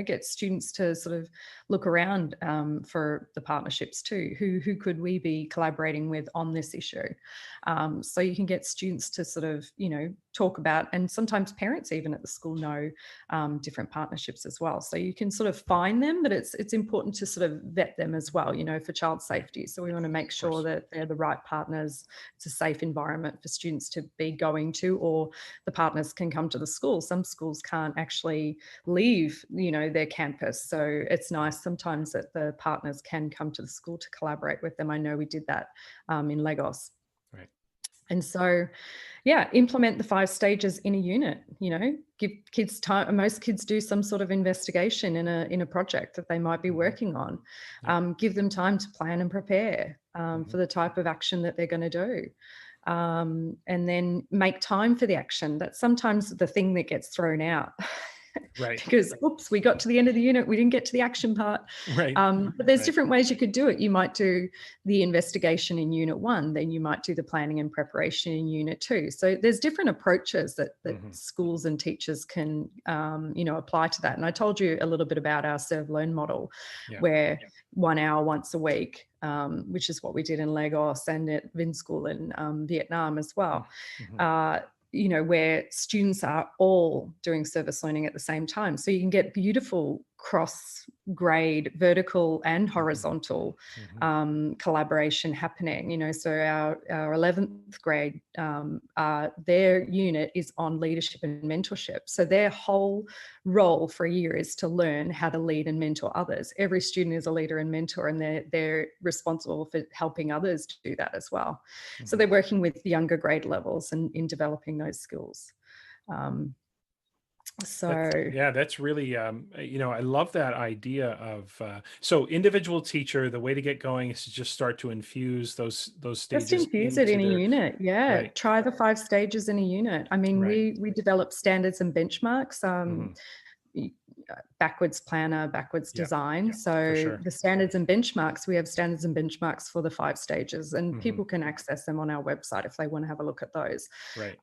get students to sort of look around for the partnerships too. Who could we be collaborating with on this issue? So you can get students to sort of, talk about, and sometimes parents even at the school know different partnerships as well. So you can sort of find them, but it's important to sort of vet them as well, for child safety. So we want to make sure that they're the right partners. It's a safe environment for students to be going to, or the partners can come to the school. Some schools can't actually leave, their campus. So it's nice sometimes that the partners can come to the school to collaborate with them. I know we did that in Lagos. Right. And so, implement the 5 stages in a unit, give kids time. Most kids do some sort of investigation in a project that they might be working on. Give them time to plan and prepare. for the type of action that they're going to do. And then make time for the action. That's sometimes the thing that gets thrown out. Right. Because, oops, we got to the end of the unit, we didn't get to the action part. Right. But there's different ways you could do it. You might do the investigation in Unit 1, then you might do the planning and preparation in Unit 2. So there's different approaches that schools and teachers can, apply to that. And I told you a little bit about our serve learn model, where 1 hour once a week, which is what we did in Lagos and at Vin School in Vietnam as well. Where students are all doing service learning at the same time. So you can get beautiful cross-grade, vertical and horizontal collaboration happening. So our 11th grade, their unit is on leadership and mentorship. So their whole role for a year is to learn how to lead and mentor others. Every student is a leader and mentor, and they're responsible for helping others to do that as well. So they're working with younger grade levels and in developing those skills. That's really, I love that idea of, so individual teacher, the way to get going is to just start to infuse those stages. Just infuse it in a unit. Yeah. Right. Try the 5 stages in a unit. I mean, we develop standards and benchmarks, backwards planner, backwards design. So the standards and benchmarks, we have standards and benchmarks for the 5 stages, and people can access them on our website if they want to have a look at those. Right.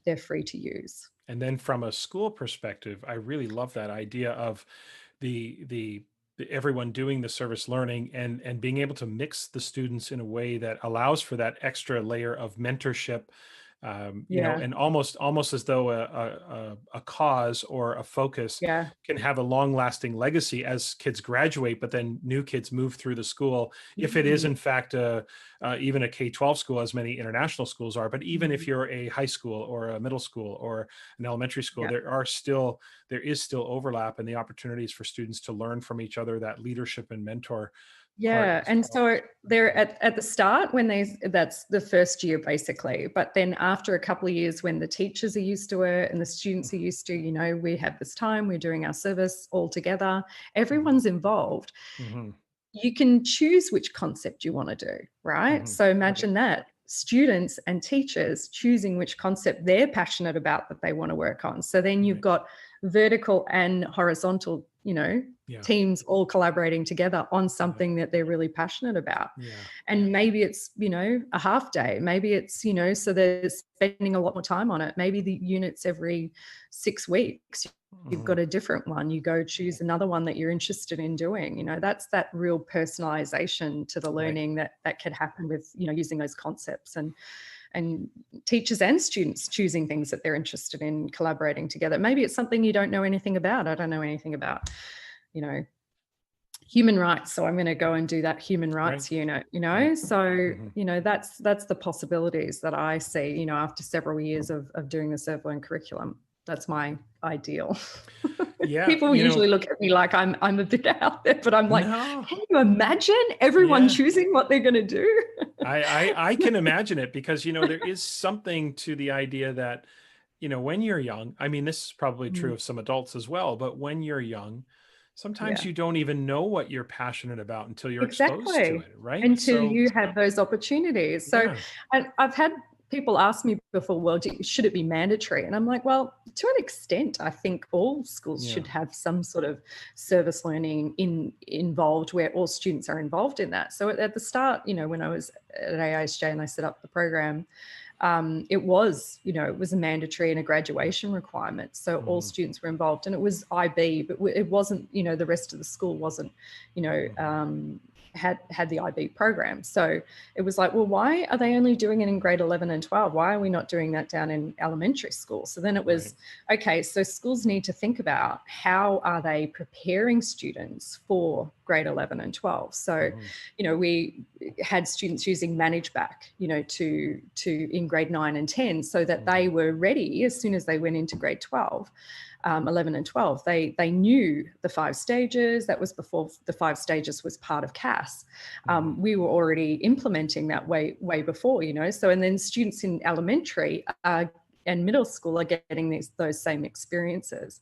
They're free to use. And then from a school perspective, I really love that idea of the everyone doing the service learning and being able to mix the students in a way that allows for that extra layer of mentorship, and almost as though a cause or a focus can have a long-lasting legacy as kids graduate, but then new kids move through the school. If it is in fact even a K-12 school, as many international schools are, but even if you're a high school or a middle school or an elementary school, there is still overlap and the opportunities for students to learn from each other, that leadership and mentor. And so they're at the start that's the first year basically, but then after a couple of years when the teachers are used to it and the students are used to, we have this time, we're doing our service all together, everyone's involved. You can choose which concept you want to do, right? So imagine that, students and teachers choosing which concept they're passionate about that they want to work on. So then you've got vertical and horizontal, teams all collaborating together on something that they're really passionate about. And maybe it's, a half day, maybe it's, so they're spending a lot more time on it. Maybe the units every 6 weeks, you've got a different one. You go choose another one that you're interested in doing. That's that real personalization to the learning that can happen with, using those concepts and teachers and students choosing things that they're interested in, collaborating together. Maybe it's something you don't know anything about. I don't know anything about, human rights. So I'm going to go and do that human rights unit, So, that's the possibilities that I see, after several years of doing the serve learn curriculum. That's my ideal. People usually look at me like I'm a bit out there, but I'm like, can you imagine everyone choosing what they're going to do? I can imagine it because, there is something to the idea that, when you're young, I mean, this is probably true of some adults as well, but when you're young, sometimes you don't even know what you're passionate about until you're exposed to it, right? Until you have those opportunities. So I've had people ask me before, well, should it be mandatory? And I'm like, well, to an extent, I think all schools should have some sort of service learning involved where all students are involved in that. So at the start, when I was at AISJ and I set up the program, it was a mandatory and a graduation requirement. So all students were involved, and it was IB, but it wasn't, the rest of the school wasn't, had the IB program. So it was like, well, why are they only doing it in grade 11 and 12? Why are we not doing that down in elementary school? So then it was, okay, so schools need to think about how are they preparing students for grade 11 and 12. So, we had students using Manage Back, to in grade 9 and 10 so that they were ready as soon as they went into grade 12. 11 and 12, they knew the 5 stages. That was before the 5 stages was part of CAS. We were already implementing that way before, so, and then students in elementary and middle school are getting those same experiences.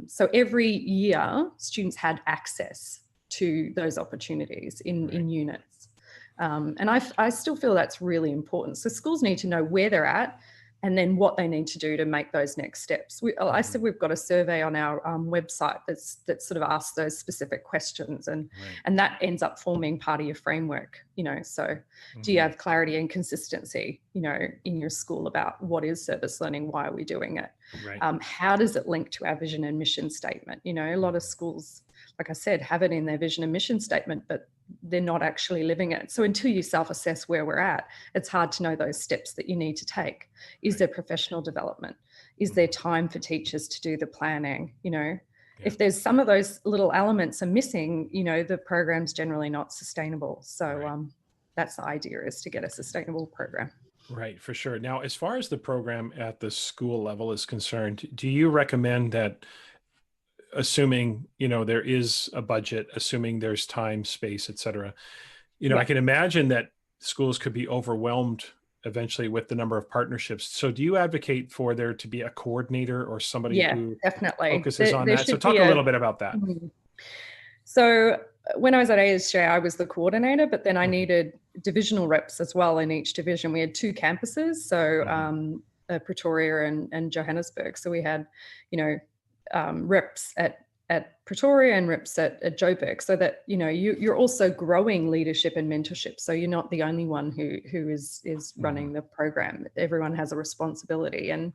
So every year students had access to those opportunities in units. And I still feel that's really important. So schools need to know where they're at and then what they need to do to make those next steps. I said we've got a survey on our website that sort of asks those specific questions, and that ends up forming part of your framework. So do you have clarity and consistency, in your school about what is service learning, why are we doing it? How does it link to our vision and mission statement? A lot of schools, like I said, have it in their vision and mission statement, but they're not actually living it. So until you self-assess where we're at, it's hard to know those steps that you need to take. Is there professional development? Is there time for teachers to do the planning? If there's some of those little elements are missing, the program's generally not sustainable. So that's the idea, is to get a sustainable program. Right, for sure. Now, as far as the program at the school level is concerned, do you recommend that, assuming, there is a budget, assuming there's time, space, et cetera, I can imagine that schools could be overwhelmed eventually with the number of partnerships. So do you advocate for there to be a coordinator or somebody who definitely focuses on that? So talk a little bit about that. So when I was at ASJ, I was the coordinator, but then I needed divisional reps as well in each division. We had 2 campuses, so Pretoria and Johannesburg. So we had, reps at Pretoria and reps at Joburg, so that you're also growing leadership and mentorship. So you're not the only one who is running the program. Everyone has a responsibility, and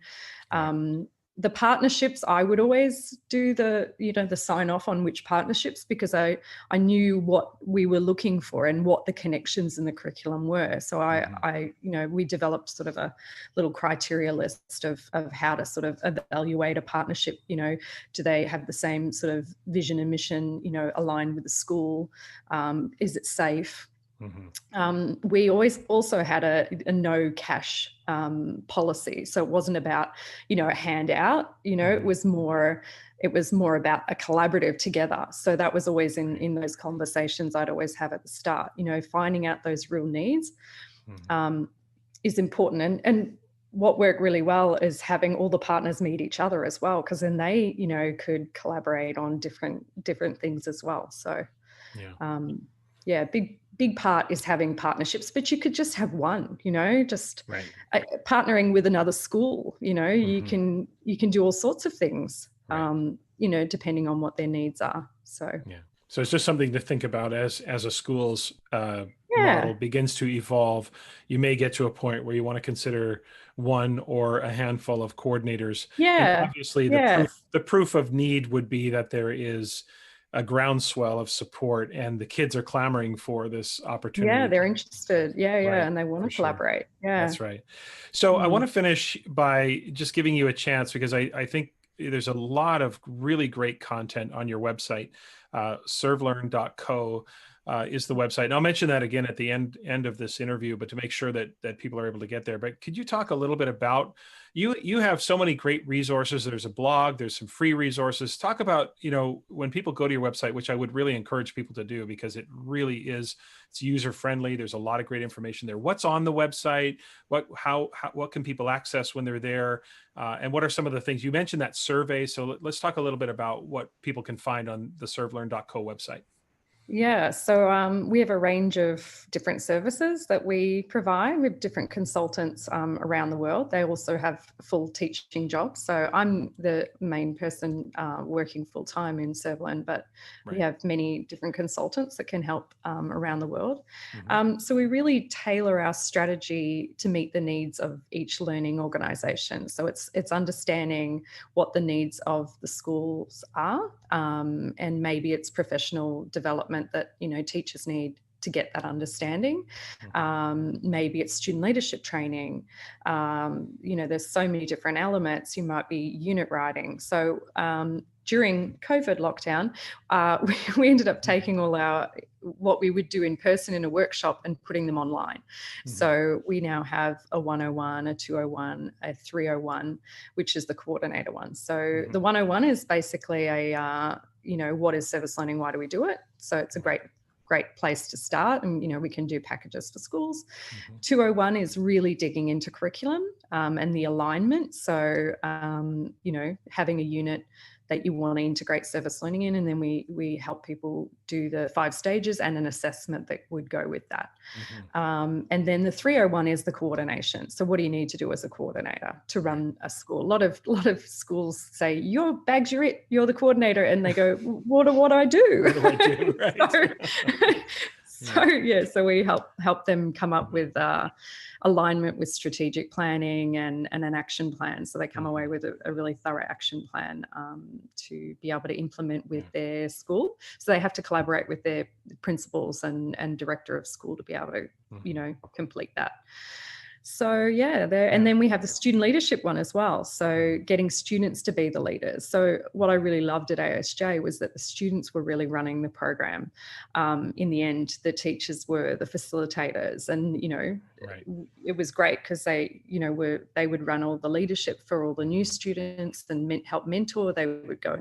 the partnerships, I would always do the sign off on which partnerships, because I knew what we were looking for and what the connections in the curriculum were. So we developed sort of a little criteria list of how to sort of evaluate a partnership. Do they have the same sort of vision and mission, aligned with the school? Is it safe? We always also had a no cash policy. So it wasn't about, a handout, it was more about a collaborative together. So that was always in those conversations I'd always have at the start, finding out those real needs is important. And what worked really well is having all the partners meet each other as well, because then they, could collaborate on different things as well. So big part is having partnerships, but you could just have one, just partnering with another school, you can do all sorts of things, depending on what their needs are. So so it's just something to think about as a school's model begins to evolve. You may get to a point where you want to consider one or a handful of coordinators. And obviously the proof of need would be that there is a groundswell of support and the kids are clamoring for this opportunity. They're interested. And they want to collaborate. That's right. So I want to finish by just giving you a chance, because I think there's a lot of really great content on your website. servelearn.co is the website. And I'll mention that again at the end of this interview, but to make sure that people are able to get there. But could you talk a little bit about, you have so many great resources. There's a blog, there's some free resources. Talk about, when people go to your website, which I would really encourage people to do, because it really is, it's user friendly. There's a lot of great information there. What's on the website? What can people access when they're there? And what are some of the things? You mentioned that survey. So let's talk a little bit about what people can find on the servelearn.co website. So we have a range of different services that we provide with different consultants around the world. They also have full teaching jobs. So I'm the main person working full time in Servelearn, but we have many different consultants that can help around the world. So we really tailor our strategy to meet the needs of each learning organisation. So it's understanding what the needs of the schools are, and maybe it's professional development that teachers need to get that understanding. Maybe it's student leadership training. There's so many different elements. You might be unit writing. So during COVID lockdown, we ended up taking all what we would do in person in a workshop and putting them online. So we now have a 101, a 201, a 301, which is the coordinator one. So the 101 is basically what is service learning? Why do we do it? So it's a great place to start. And, we can do packages for schools. 201 is really digging into curriculum and the alignment. So, having a unit that you want to integrate service learning in. And then we help people do the 5 stages and an assessment that would go with that. And then the 301 is the coordination. So what do you need to do as a coordinator to run a school? A lot of schools say, your bags, you're it, you're the coordinator. And they go, what do I do? What do I do? Right. So we help them come up with alignment with strategic planning and an action plan. So they come away with a really thorough action plan to be able to implement with their school. So they have to collaborate with their principals and director of school to be able to, complete that. So and then we have the student leadership one as well. So getting students to be the leaders. So what I really loved at ASJ was that the students were really running the program. In the end, the teachers were the facilitators, and it was great because they would run all the leadership for all the new students and help mentor. They would go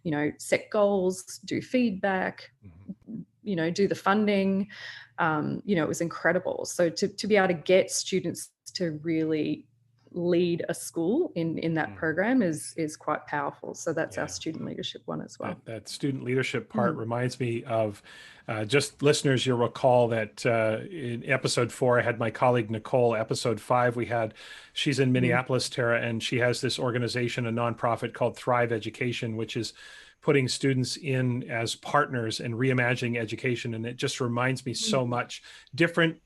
and set goals, do feedback, do the funding. It was incredible. So to be able to get students to really lead a school in that program is quite powerful. So that's our student leadership one as well. That student leadership part reminds me of just listeners, you'll recall that in episode 4, I had my colleague Nicole. Episode 5, she's in Minneapolis, Tara, and she has this organization, a nonprofit called Thrive Education, which is putting students in as partners and reimagining education. And it just reminds me so much, different,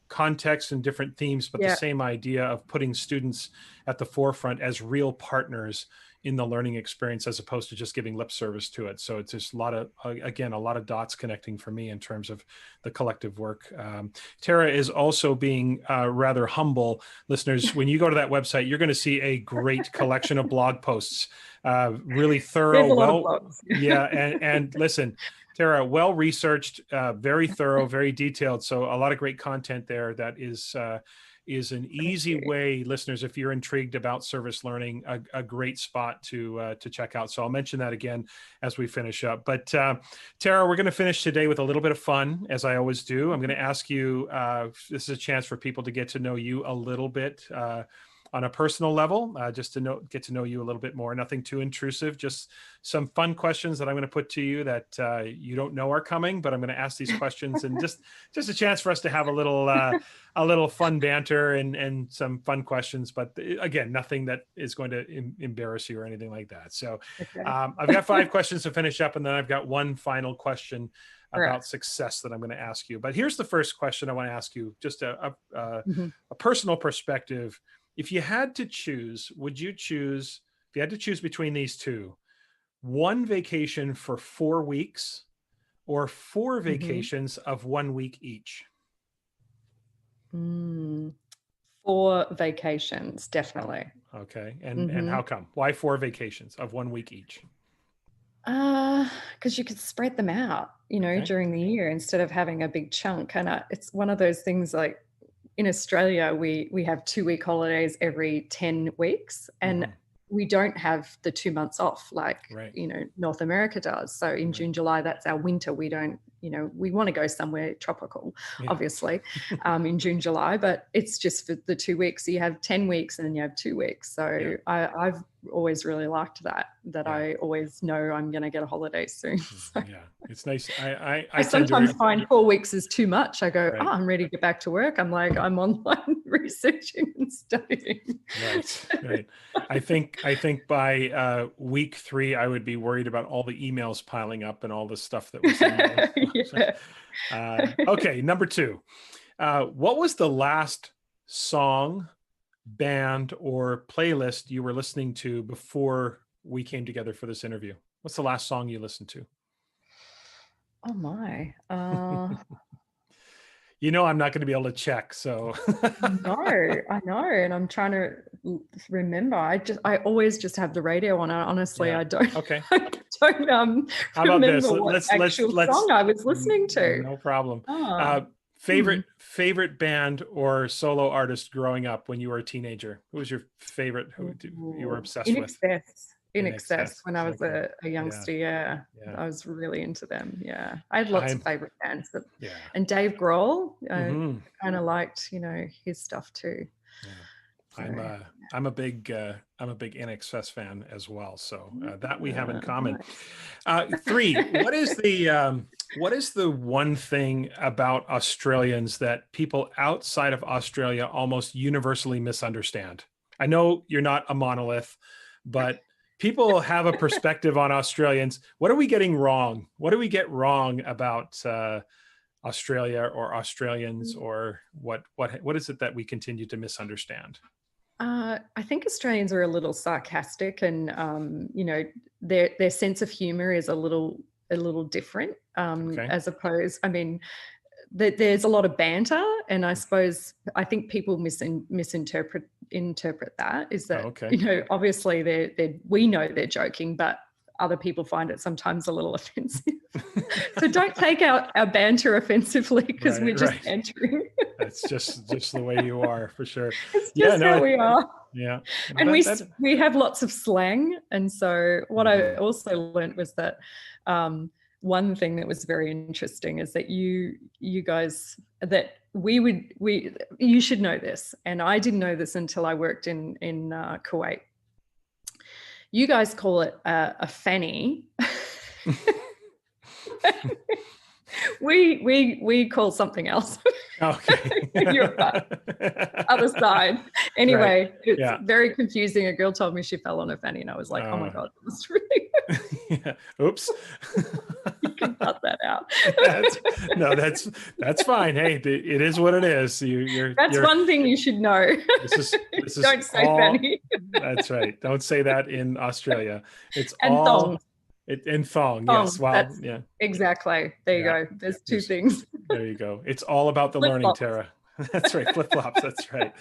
context and different themes, but the same idea of putting students at the forefront as real partners in the learning experience, as opposed to just giving lip service to it. So it's just a lot of dots connecting for me in terms of the collective work. Tara is also being rather humble. Listeners, when you go to that website, you're going to see a great collection of blog posts, really thorough. There's a lot of blogs. And listen, Tara, well-researched, very thorough, very detailed. So a lot of great content there that is an easy way, listeners, if you're intrigued about service learning, a great spot to check out. So I'll mention that again as we finish up. But Tara, we're going to finish today with a little bit of fun, as I always do. I'm going to ask you, this is a chance for people to get to know you a little bit on a personal level, just to get to know you a little bit more. Nothing too intrusive, just some fun questions that I'm going to put to you that you don't know are coming, but I'm going to ask these questions and just a chance for us to have a little fun banter and some fun questions. But again, nothing that is going to embarrass you or anything like that. So I've got 5 questions to finish up, and then I've got one final question about success that I'm going to ask you. But here's the first question I want to ask you, just a personal perspective. If you had to choose, if you had to choose between these two, one vacation for 4 weeks or 4 vacations of 1 week each? 4 vacations, definitely. Okay. And how come? Why 4 vacations of 1 week each? Because you could spread them out, during the year instead of having a big chunk. And it's one of those things like, in Australia, we have 2-week holidays every 10 weeks, and we don't have the 2 months off like, North America does. So in June, July, that's our winter. We don't, we want to go somewhere tropical, obviously, in June, July, but it's just for the 2 weeks. So you have 10 weeks and then you have 2 weeks. So I've always really liked that I always know I'm going to get a holiday soon. So. Yeah, it's nice. I sometimes find 4 weeks is too much. I go, I'm ready to get back to work. I'm online researching and studying. Right. I think by week 3, I would be worried about all the emails piling up and all the stuff that was in there. Okay, number 2. What was the last song, band, or playlist you were listening to before we came together for this interview? What's the last song you listened to? Oh my. I'm not going to be able to check. So No, I know. And I'm trying to remember. I always just have the radio on. Honestly, I don't. Okay. I don't How about remember this? what actual song I was listening to. No problem. Favorite band or solo artist growing up when you were a teenager? Who was your favorite? Who you were obsessed with? In excess when I was a youngster. I was really into them. I had lots of favorite bands, and Dave Grohl, I kind of liked his stuff too. So, I'm a big NXS fan as well. So that we have in common. nice. 3. What is the one thing about Australians that people outside of Australia almost universally misunderstand? I know you're not a monolith, but people have a perspective on Australians. What are we getting wrong? What do we get wrong about Australia or Australians, or what is it that we continue to misunderstand? I think Australians are a little sarcastic, and their sense of humor is a little different. Okay. As opposed, I mean, there's a lot of banter, and I think people misinterpret that. Is that okay. obviously we know they're joking, but other people find it sometimes a little offensive. So don't take our banter offensively, because we're just bantering. That's just the way you are, for sure. It's just how we are. Yeah. And we have lots of slang. And so what I also learned was that one thing that was very interesting is that you guys, that you should know this, and I didn't know this until I worked in Kuwait. You guys call it a fanny. we call something else. Okay. Other side. Anyway, it's very confusing. A girl told me she fell on her fanny, and I was like, oh my God, that's really. Oops. You can cut that out. That's fine. Hey, it is what it is. That's one thing you should know. This is don't say fanny. That's right. Don't say that in Australia. It's and all thong. And thong. Yes. Well, yeah. Exactly. There you go. There's two things. There you go. It's all about the learning, Tara. That's right. Flip-flops. That's right.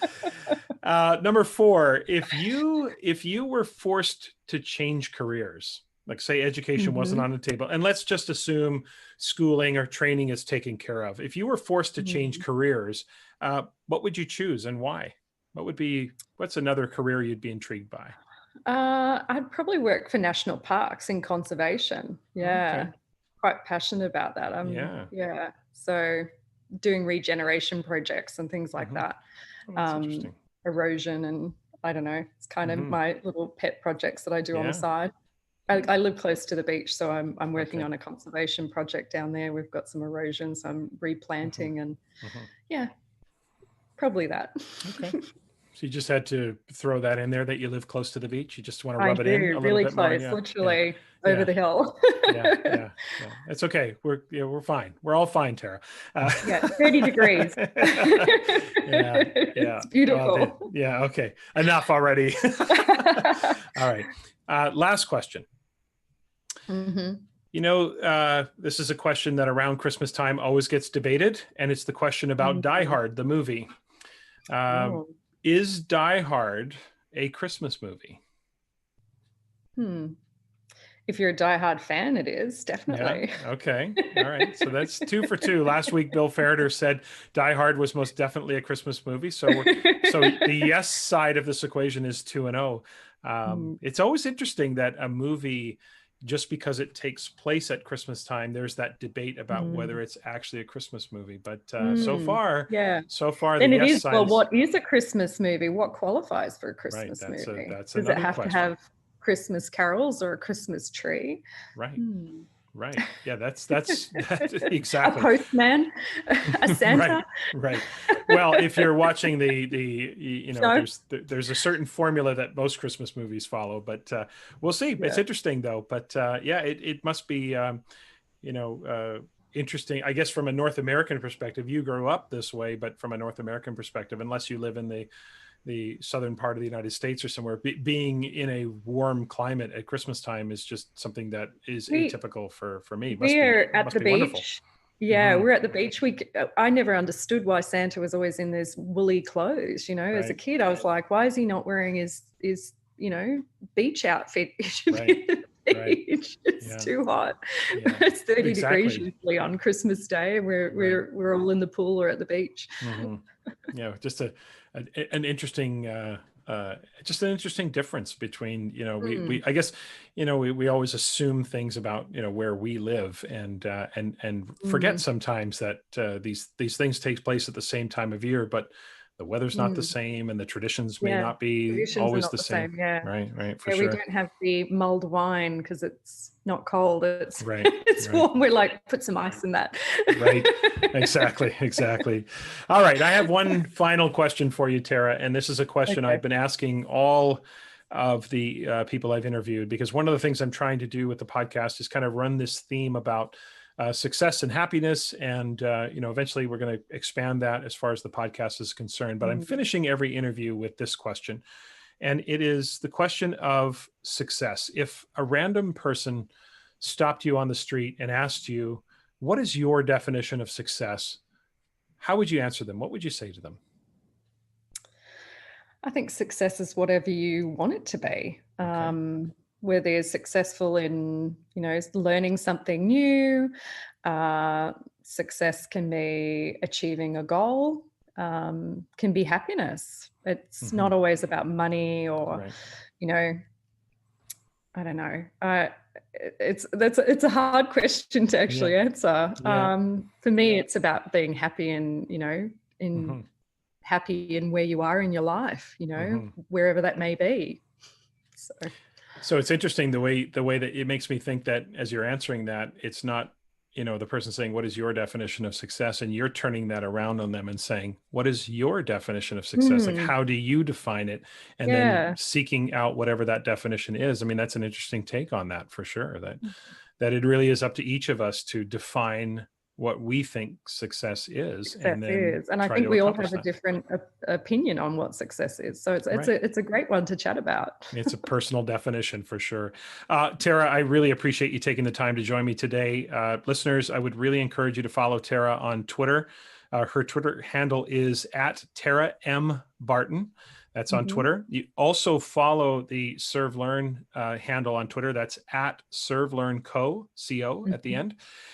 Number 4, if you were forced to change careers, like say education wasn't on the table, and let's just assume schooling or training is taken care of. If you were forced to change careers, what would you choose and why? What's another career you'd be intrigued by? I'd probably work for national parks in conservation. Yeah. Okay. Quite passionate about that. Yeah. So doing regeneration projects and things like that. Erosion, and I don't know, it's kind of my little pet projects that I do on the side. I live close to the beach, so I'm working on a conservation project down there. We've got some erosion, so I'm replanting, and probably that. Okay. So you just had to throw that in there, that you live close to the beach. You just want to rub it in a little really bit close, more. Literally over the hill. Yeah. It's okay. We're fine. We're all fine, Tara. 30 degrees. It's beautiful. Okay. Enough already. All right. Last question. This is a question that around Christmas time always gets debated, and it's the question about Die Hard, the movie. Is Die Hard a Christmas movie? If you're a Die Hard fan, it is, definitely. Yeah. Okay. All right. So that's 2 for 2. Last week, Bill Farrader said Die Hard was most definitely a Christmas movie. So the yes side of this equation is 2-0. It's always interesting that a movie, just because it takes place at Christmas time, there's that debate about whether it's actually a Christmas movie. But so far, then the it yes is. side Well, what is a Christmas movie? What qualifies for a Christmas movie? Does it have to have Christmas carols or a Christmas tree? Right. Yeah, that's exactly. A postman, a Santa. Right. Well, if you're watching there's a certain formula that most Christmas movies follow, but we'll see. It's interesting though. But it must be interesting, I guess, from a North American perspective. You grew up this way, but from a North American perspective, unless you live in the southern part of the United States or somewhere, being in a warm climate at Christmas time is just something that is atypical for me. We're at the beach. Wonderful. Yeah, we're at the beach. I never understood why Santa was always in those woolly clothes. As a kid, I was like, why is he not wearing his beach outfit? He should be at the beach. It's too hot. It's 30 degrees usually on Christmas Day, and we're all in the pool or at the beach. Just an interesting difference between we I guess we always assume things about where we live and forget sometimes that these things take place at the same time of year, but the weather's not the same and the traditions may Yeah. not be Traditions are always not the the same. same. Yeah. Right, for Yeah, we sure. don't have the mulled wine because it's not cold. It's Right, it's right. warm. We're like, put some ice in that. Right. Exactly. All right. I have one final question for you, Tara. And this is a question Okay. I've been asking all of the people I've interviewed, because one of the things I'm trying to do with the podcast is kind of run this theme about success and happiness. And, eventually we're going to expand that as far as the podcast is concerned. But I'm finishing every interview with this question. And it is the question of success. If a random person stopped you on the street and asked you, what is your definition of success? How would you answer them? What would you say to them? I think success is whatever you want it to be. Okay. Whether you're successful in, learning something new, success can be achieving a goal, can be happiness. It's not always about money or, Right. I don't know. It's a hard question to actually answer. Yeah. For me, it's about being happy and in happy in where you are in your life, wherever that may be. So it's interesting the way that it makes me think that as you're answering that, it's not, the person saying, what is your definition of success? And you're turning that around on them and saying, what is your definition of success? Like, how do you define it? And then seeking out whatever that definition is. I mean, that's an interesting take on that for sure, that it really is up to each of us to define what we think success is. And then and I try think to we all accomplish have a that. different opinion on what success is. So it's a great one to chat about. It's a personal definition for sure. Tara, I really appreciate you taking the time to join me today. Listeners, I would really encourage you to follow Tara on Twitter. Her Twitter handle is at Tara M. Barton. That's on Twitter. You also follow the Serve Learn handle on Twitter. That's at Serve Learn Co. Co at the end.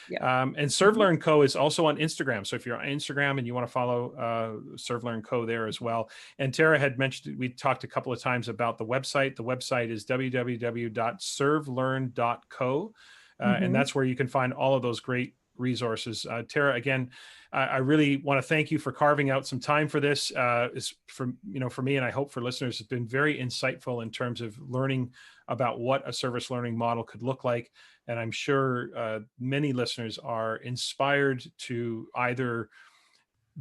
And Serve Learn Co. is also on Instagram. So if you're on Instagram and you want to follow Serve Learn Co. there as well. And Tara had mentioned, we talked a couple of times about the website. The website is www.servelearn.co. And that's where you can find all of those great resources. Tara, again, I really want to thank you for carving out some time for this. For me, and I hope for listeners, it's been very insightful in terms of learning about what a service learning model could look like. And I'm sure many listeners are inspired to either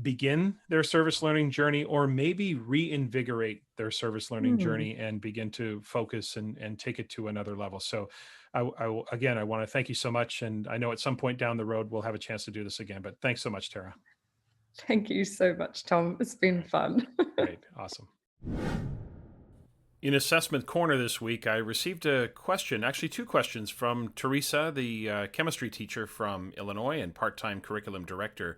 begin their service learning journey or maybe reinvigorate their service learning journey and begin to focus and take it to another level. So I want to thank you so much. And I know at some point down the road, we'll have a chance to do this again, but thanks so much, Tara. Thank you so much, Tom. It's been fun. Great. Awesome. In Assessment Corner this week, I received a question, actually two questions, from Teresa, the chemistry teacher from Illinois and part-time curriculum director.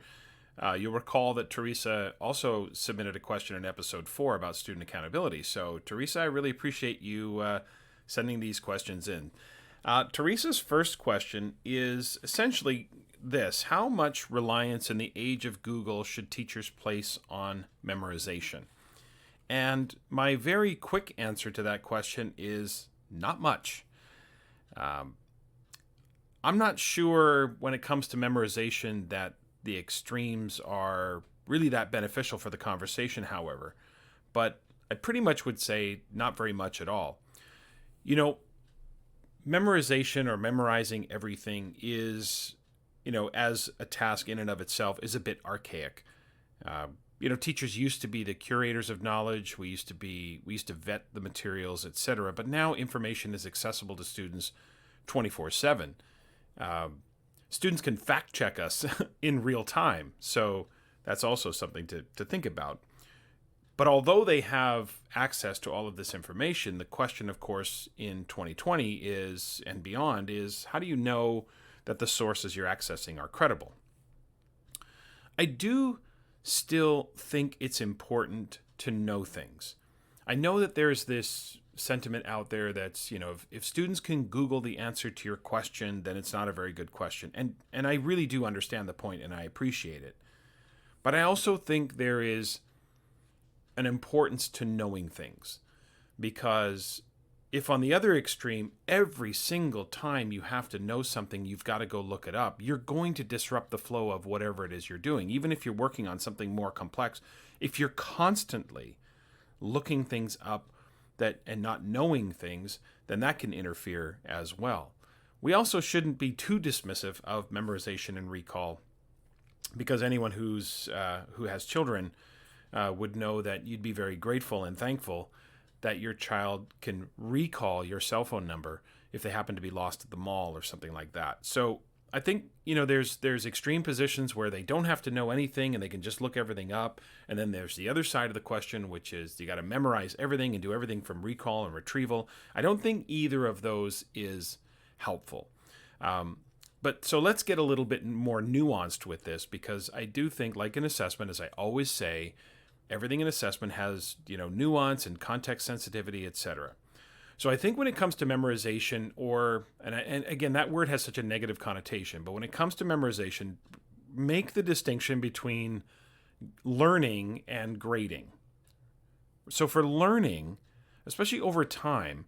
You'll recall that Teresa also submitted a question in episode 4 about student accountability. So, Teresa, I really appreciate you sending these questions in. Teresa's first question is essentially this: how much reliance in the age of Google should teachers place on memorization? And my very quick answer to that question is not much. I'm not sure when it comes to memorization that the extremes are really that beneficial for the conversation, however. But I pretty much would say not very much at all. Memorization or memorizing everything is, as a task in and of itself, is a bit archaic. Teachers used to be the curators of knowledge. We used to vet the materials, etc. But now information is accessible to students 24/7. Students can fact check us in real time. So that's also something to think about. But although they have access to all of this information, the question, of course, in 2020 is, and beyond, is how do you know that the sources you're accessing are credible? I do still think it's important to know things. I know that there's this sentiment out there that's, if students can Google the answer to your question, then it's not a very good question. And I really do understand the point and I appreciate it. But I also think there is an importance to knowing things, because If on the other extreme, every single time you have to know something, you've got to go look it up, you're going to disrupt the flow of whatever it is you're doing. Even if you're working on something more complex, if you're constantly looking things up and not knowing things, then that can interfere as well. We also shouldn't be too dismissive of memorization and recall, because anyone who has children would know that you'd be very grateful and thankful that your child can recall your cell phone number if they happen to be lost at the mall or something like that. So I think, there's extreme positions where they don't have to know anything and they can just look everything up. And then there's the other side of the question, which is you got to memorize everything and do everything from recall and retrieval. I don't think either of those is helpful. But so let's get a little bit more nuanced with this, because I do think, like an assessment, as I always say, everything in assessment has, nuance and context sensitivity, etc. So I think when it comes to memorization, and again, that word has such a negative connotation, but when it comes to memorization, make the distinction between learning and grading. So for learning, especially over time,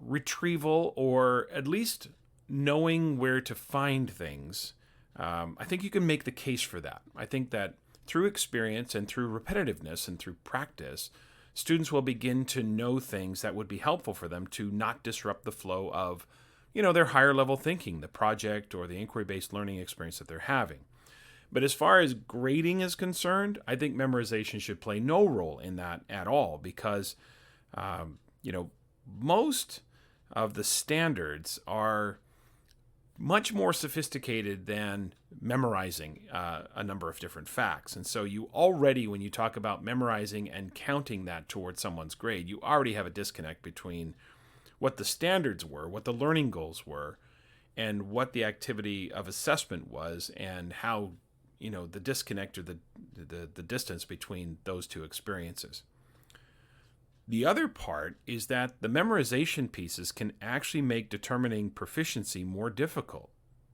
retrieval, or at least knowing where to find things, I think you can make the case for that. I think that through experience and through repetitiveness and through practice, students will begin to know things that would be helpful for them to not disrupt the flow of, their higher level thinking, the project or the inquiry-based learning experience that they're having. But as far as grading is concerned, I think memorization should play no role in that at all, because, most of the standards are much more sophisticated than memorizing a number of different facts. And so you already, when you talk about memorizing and counting that towards someone's grade, you already have a disconnect between what the standards were, what the learning goals were, and what the activity of assessment was, and how, the disconnect or the distance between those two experiences. The other part is that the memorization pieces can actually make determining proficiency more difficult.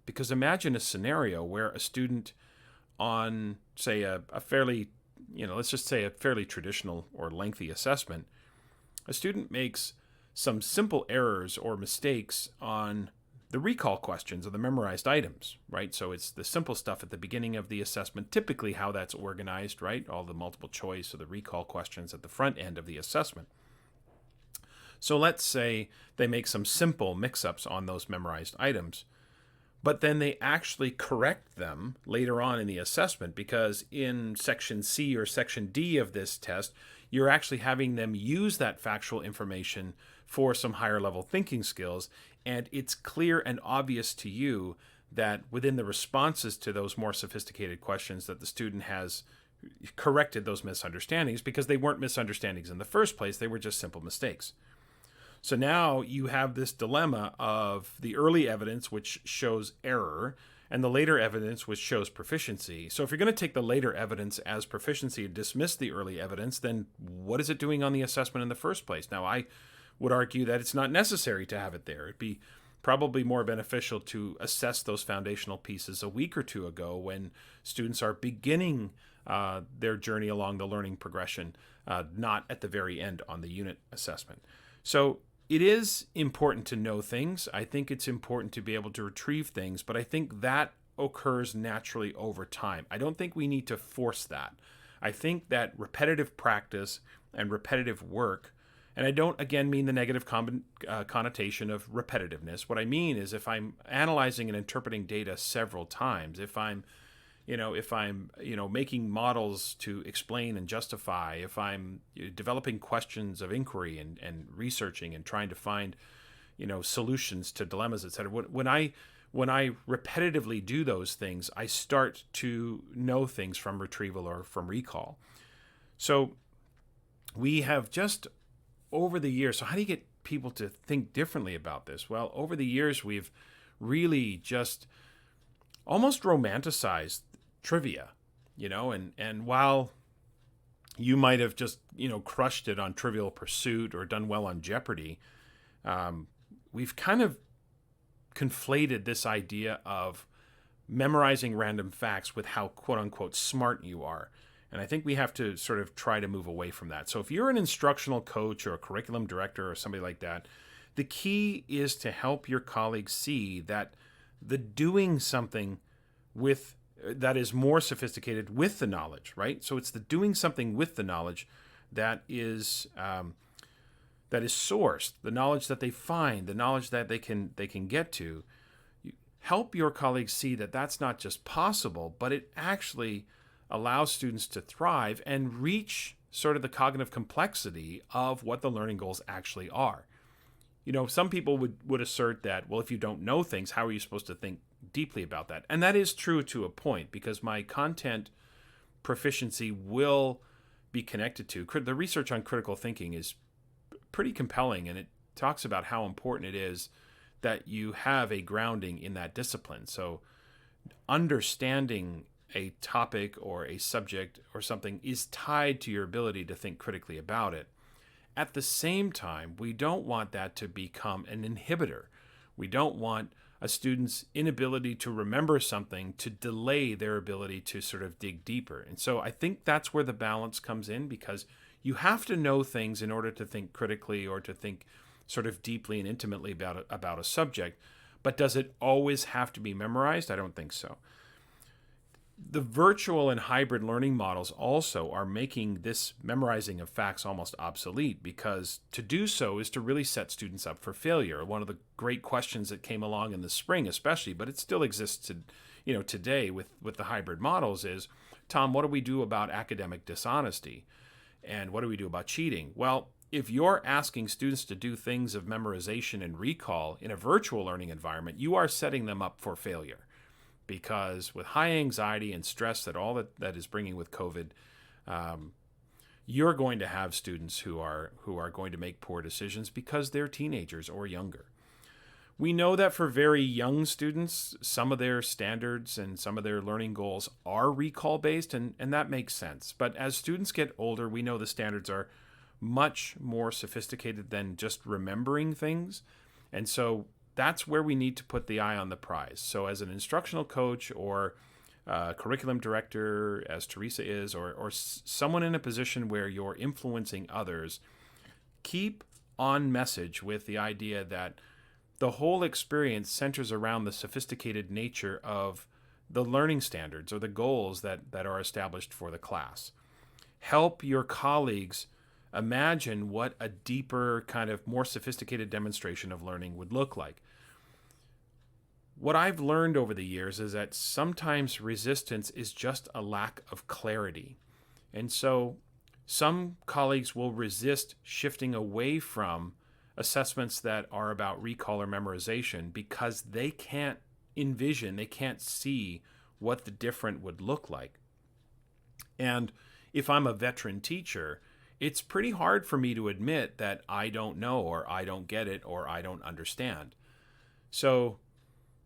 Because imagine a scenario where a student on, say, a fairly, let's just say a fairly traditional or lengthy assessment, a student makes some simple errors or mistakes on the recall questions of the memorized items, right? So it's the simple stuff at the beginning of the assessment, typically how that's organized, right? All the multiple choice or the recall questions at the front end of the assessment. So let's say they make some simple mix-ups on those memorized items, but then they actually correct them later on in the assessment, because in section C or section D of this test, you're actually having them use that factual information for some higher level thinking skills. And it's clear and obvious to you that within the responses to those more sophisticated questions that the student has corrected those misunderstandings, because they weren't misunderstandings in the first place, they were just simple mistakes. So now you have this dilemma of the early evidence, which shows error, and the later evidence, which shows proficiency. So if you're going to take the later evidence as proficiency and dismiss the early evidence, then what is it doing on the assessment in the first place? Now, I would argue that it's not necessary to have it there. It'd be probably more beneficial to assess those foundational pieces a week or two ago, when students are beginning their journey along the learning progression, not at the very end on the unit assessment. So it is important to know things. I think it's important to be able to retrieve things, but I think that occurs naturally over time. I don't think we need to force that. I think that repetitive practice and repetitive work, and I don't, again, mean the negative connotation of repetitiveness. What I mean is, if I'm analyzing and interpreting data several times, if I'm making models to explain and justify, if I'm developing questions of inquiry and researching and trying to find, solutions to dilemmas, et cetera, when I repetitively do those things, I start to know things from retrieval or from recall. So we have just over the years, so how do you get people to think differently about this? Well, over the years, we've really just almost romanticized trivia, and while you might have just, crushed it on Trivial Pursuit or done well on Jeopardy, we've kind of conflated this idea of memorizing random facts with how quote unquote smart you are. And I think we have to sort of try to move away from that. So if you're an instructional coach or a curriculum director or somebody like that, the key is to help your colleagues see that the doing something with that is more sophisticated with the knowledge, right? So it's the doing something with the knowledge that is sourced, the knowledge that they find, the knowledge that they can get to. Help your colleagues see that that's not just possible, but it actually allows students to thrive and reach sort of the cognitive complexity of what the learning goals actually are. You know, some people would assert that, well, if you don't know things, how are you supposed to think deeply about that? And that is true to a point, because my content proficiency will be connected to. The research on critical thinking is pretty compelling, and it talks about how important it is that you have a grounding in that discipline. So understanding a topic or a subject or something is tied to your ability to think critically about it. At the same time, we don't want that to become an inhibitor. We don't want a student's inability to remember something to delay their ability to sort of dig deeper. And so I think that's where the balance comes in, because you have to know things in order to think critically or to think sort of deeply and intimately about a subject. But does it always have to be memorized? I don't think so. The virtual and hybrid learning models also are making this memorizing of facts almost obsolete, because to do so is to really set students up for failure. One of the great questions that came along in the spring especially, but it still exists today with the hybrid models is, Tom, what do we do about academic dishonesty? And what do we do about cheating? Well, if you're asking students to do things of memorization and recall in a virtual learning environment, you are setting them up for failure. Because with high anxiety and stress that is bringing with COVID, you're going to have students who are going to make poor decisions because they're teenagers or younger. We know that for very young students, some of their standards and some of their learning goals are recall based, and that makes sense. But as students get older, we know the standards are much more sophisticated than just remembering things. And so that's where we need to put the eye on the prize. So as an instructional coach or curriculum director, as Teresa is, or someone in a position where you're influencing others, keep on message with the idea that the whole experience centers around the sophisticated nature of the learning standards or the goals that are established for the class. Help your colleagues imagine what a deeper, kind of more sophisticated demonstration of learning would look like. What I've learned over the years is that sometimes resistance is just a lack of clarity. And so some colleagues will resist shifting away from assessments that are about recall or memorization because they can't envision, they can't see what the different would look like. And if I'm a veteran teacher, it's pretty hard for me to admit that I don't know, or I don't get it, or I don't understand. So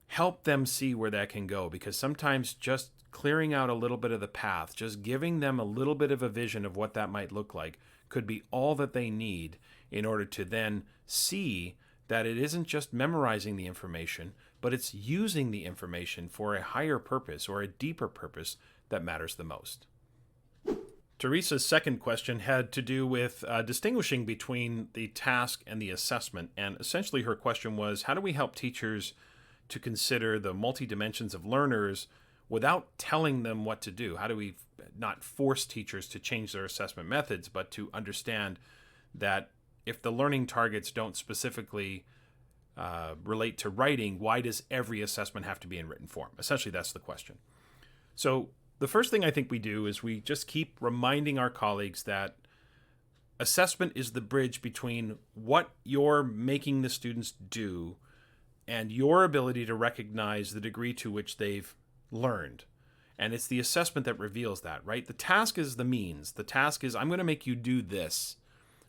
help them see where that can go, because sometimes just clearing out a little bit of the path, just giving them a little bit of a vision of what that might look like, could be all that they need in order to then see that it isn't just memorizing the information, but it's using the information for a higher purpose or a deeper purpose that matters the most. Teresa's second question had to do with distinguishing between the task and the assessment. And essentially her question was, how do we help teachers to consider the multi-dimensions of learners without telling them what to do? How do we not force teachers to change their assessment methods, but to understand that if the learning targets don't specifically relate to writing, why does every assessment have to be in written form? Essentially, that's the question. So the first thing I think we do is we just keep reminding our colleagues that assessment is the bridge between what you're making the students do and your ability to recognize the degree to which they've learned. And it's the assessment that reveals that, right? The task is the means. The task is, I'm going to make you do this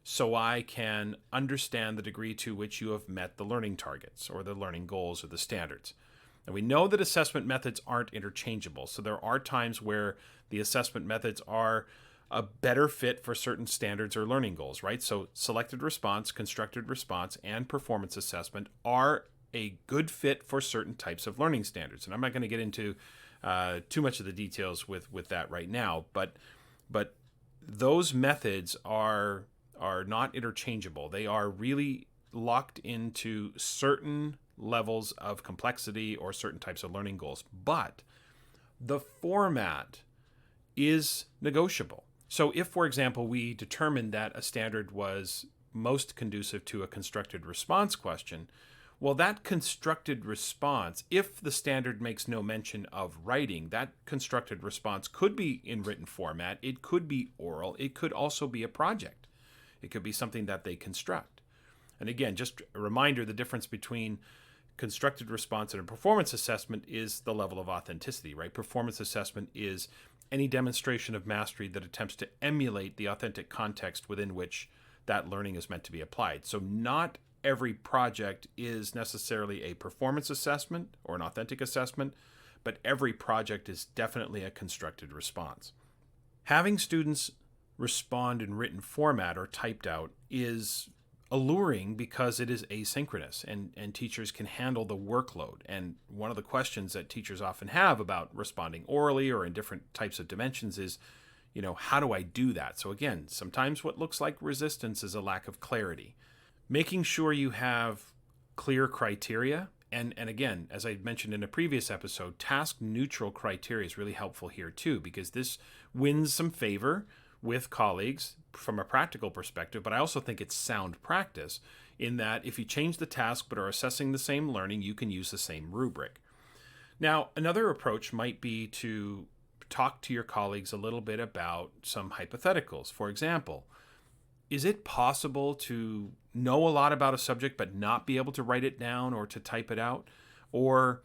so I can understand the degree to which you have met the learning targets or the learning goals or the standards. And we know that assessment methods aren't interchangeable. So there are times where the assessment methods are a better fit for certain standards or learning goals, right? So selected response, constructed response, and performance assessment are a good fit for certain types of learning standards. And I'm not going to get into too much of the details with that right now, but But those methods are not interchangeable. They are really locked into certain levels of complexity or certain types of learning goals. But the format is negotiable. So if, for example, we determined that a standard was most conducive to a constructed response question, well, that constructed response, if the standard makes no mention of writing, that constructed response could be in written format, it could be oral, it could also be a project. It could be something that they construct. And again, just a reminder, the difference between constructed response and a performance assessment is the level of authenticity, right? Performance assessment is any demonstration of mastery that attempts to emulate the authentic context within which that learning is meant to be applied. So not every project is necessarily a performance assessment or an authentic assessment, but every project is definitely a constructed response. Having students respond in written format or typed out is alluring because it is asynchronous and teachers can handle the workload. And one of the questions that teachers often have about responding orally or in different types of dimensions is, how do I do that? So again, sometimes what looks like resistance is a lack of clarity. Making sure you have clear criteria, and again, as I mentioned in a previous episode, task neutral criteria is really helpful here too, because this wins some favor with colleagues from a practical perspective, but I also think it's sound practice in that if you change the task but are assessing the same learning, you can use the same rubric. Now, another approach might be to talk to your colleagues a little bit about some hypotheticals. For example, is it possible to know a lot about a subject but not be able to write it down or to type it out? Or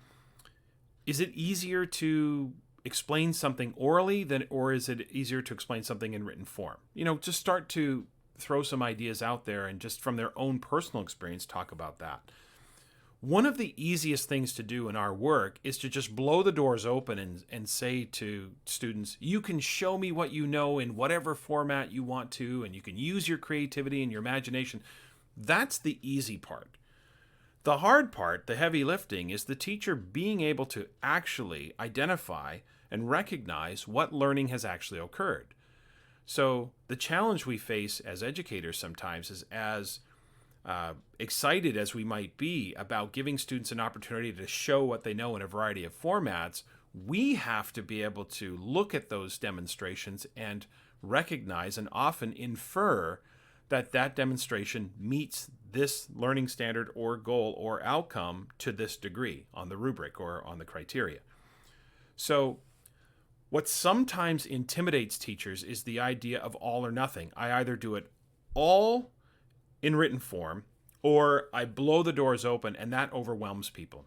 is it easier to explain something orally or is it easier to explain something in written form? Just start to throw some ideas out there and just from their own personal experience talk about that. One of the easiest things to do in our work is to just blow the doors open and say to students, you can show me what you know in whatever format you want to, and you can use your creativity and your imagination. That's the easy part. The hard part, the heavy lifting, is the teacher being able to actually identify and recognize what learning has actually occurred. So the challenge we face as educators sometimes is as excited as we might be about giving students an opportunity to show what they know in a variety of formats, we have to be able to look at those demonstrations and recognize and often infer that that demonstration meets this learning standard or goal or outcome to this degree on the rubric or on the criteria. So what sometimes intimidates teachers is the idea of all or nothing. I either do it all in written form or I blow the doors open, and that overwhelms people.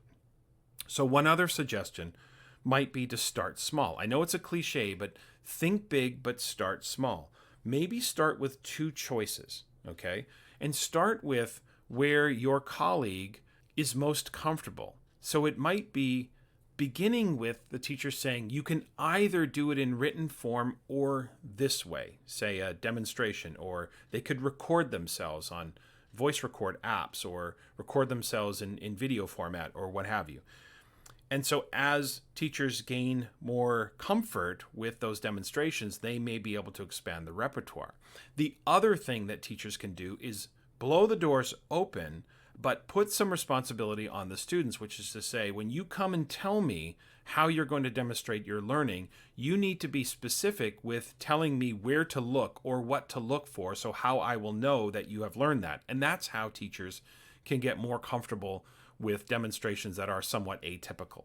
So one other suggestion might be to start small. I know it's a cliche, but think big, but start small. Maybe start with 2 choices, okay? And start with where your colleague is most comfortable. So it might be beginning with the teacher saying, you can either do it in written form or this way, say a demonstration, or they could record themselves on voice record apps or record themselves in video format or what have you. And so as teachers gain more comfort with those demonstrations, they may be able to expand the repertoire. The other thing that teachers can do is blow the doors open, but put some responsibility on the students, which is to say, when you come and tell me how you're going to demonstrate your learning, you need to be specific with telling me where to look or what to look for, so how I will know that you have learned that. And that's how teachers can get more comfortable with demonstrations that are somewhat atypical.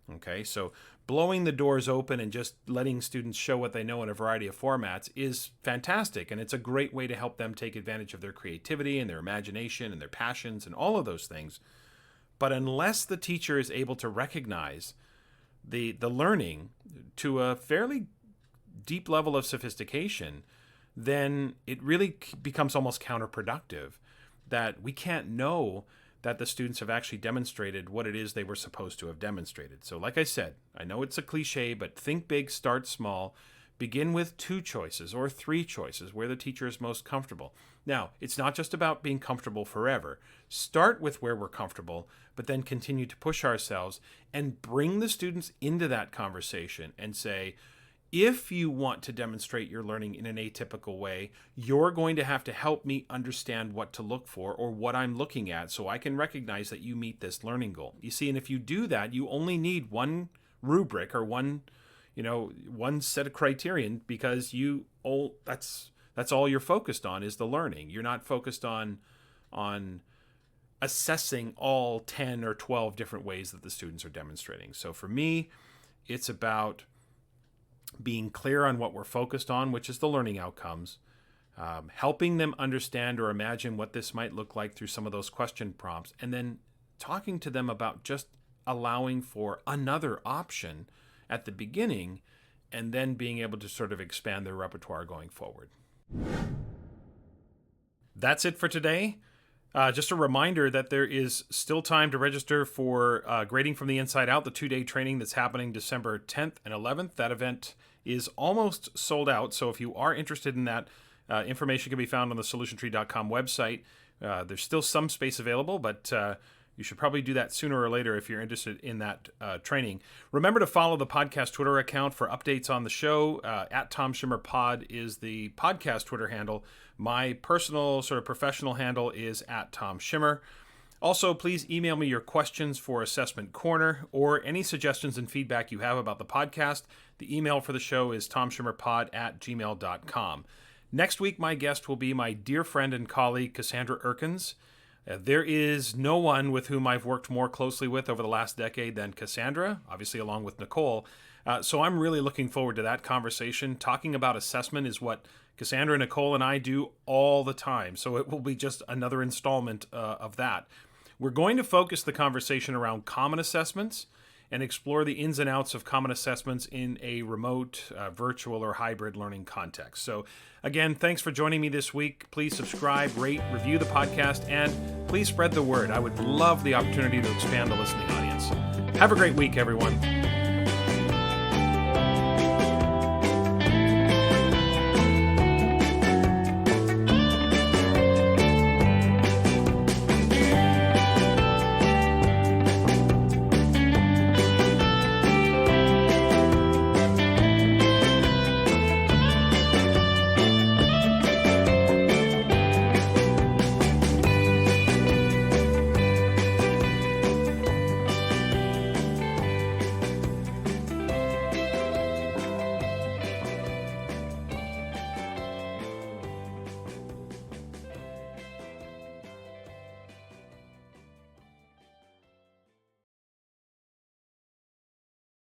Okay, so blowing the doors open and just letting students show what they know in a variety of formats is fantastic, and it's a great way to help them take advantage of their creativity and their imagination and their passions and all of those things. But unless the teacher is able to recognize the learning to a fairly deep level of sophistication, then it really becomes almost counterproductive that we can't know that the students have actually demonstrated what it is they were supposed to have demonstrated. So like I said, I know it's a cliche, but think big, start small. Begin with 2 choices or 3 choices where the teacher is most comfortable. Now, it's not just about being comfortable forever. Start with where we're comfortable, but then continue to push ourselves and bring the students into that conversation and say, if you want to demonstrate your learning in an atypical way, you're going to have to help me understand what to look for or what I'm looking at so I can recognize that you meet this learning goal. You see, and if you do that, you only need one rubric or one set of criterion, because that's all you're focused on is the learning. You're not focused on assessing all 10 or 12 different ways that the students are demonstrating. So for me, it's about being clear on what we're focused on, which is the learning outcomes, helping them understand or imagine what this might look like through some of those question prompts, and then talking to them about just allowing for another option at the beginning, and then being able to sort of expand their repertoire going forward. That's it for today. Just a reminder that there is still time to register for Grading from the Inside Out, the 2-day training that's happening December 10th and 11th. That event is almost sold out, so if you are interested in that, information can be found on the solutiontree.com website. There's still some space available, but you should probably do that sooner or later if you're interested in that training. Remember to follow the podcast Twitter account for updates on the show. At Tom Schimmer Pod is the podcast Twitter handle. My personal sort of professional handle is at Tom Schimmer. Also, please email me your questions for Assessment Corner or any suggestions and feedback you have about the podcast. The email for the show is tomschimmerpod@gmail.com. Next week, my guest will be my dear friend and colleague, Cassandra Erkins. There is no one with whom I've worked more closely with over the last decade than Cassandra, obviously along with Nicole. So I'm really looking forward to that conversation. Talking about assessment is what Cassandra, Nicole, and I do all the time. So it will be just another installment of that. We're going to focus the conversation around common assessments and explore the ins and outs of common assessments in a remote, virtual, or hybrid learning context. So again, thanks for joining me this week. Please subscribe, rate, review the podcast, and please spread the word. I would love the opportunity to expand the listening audience. Have a great week, everyone.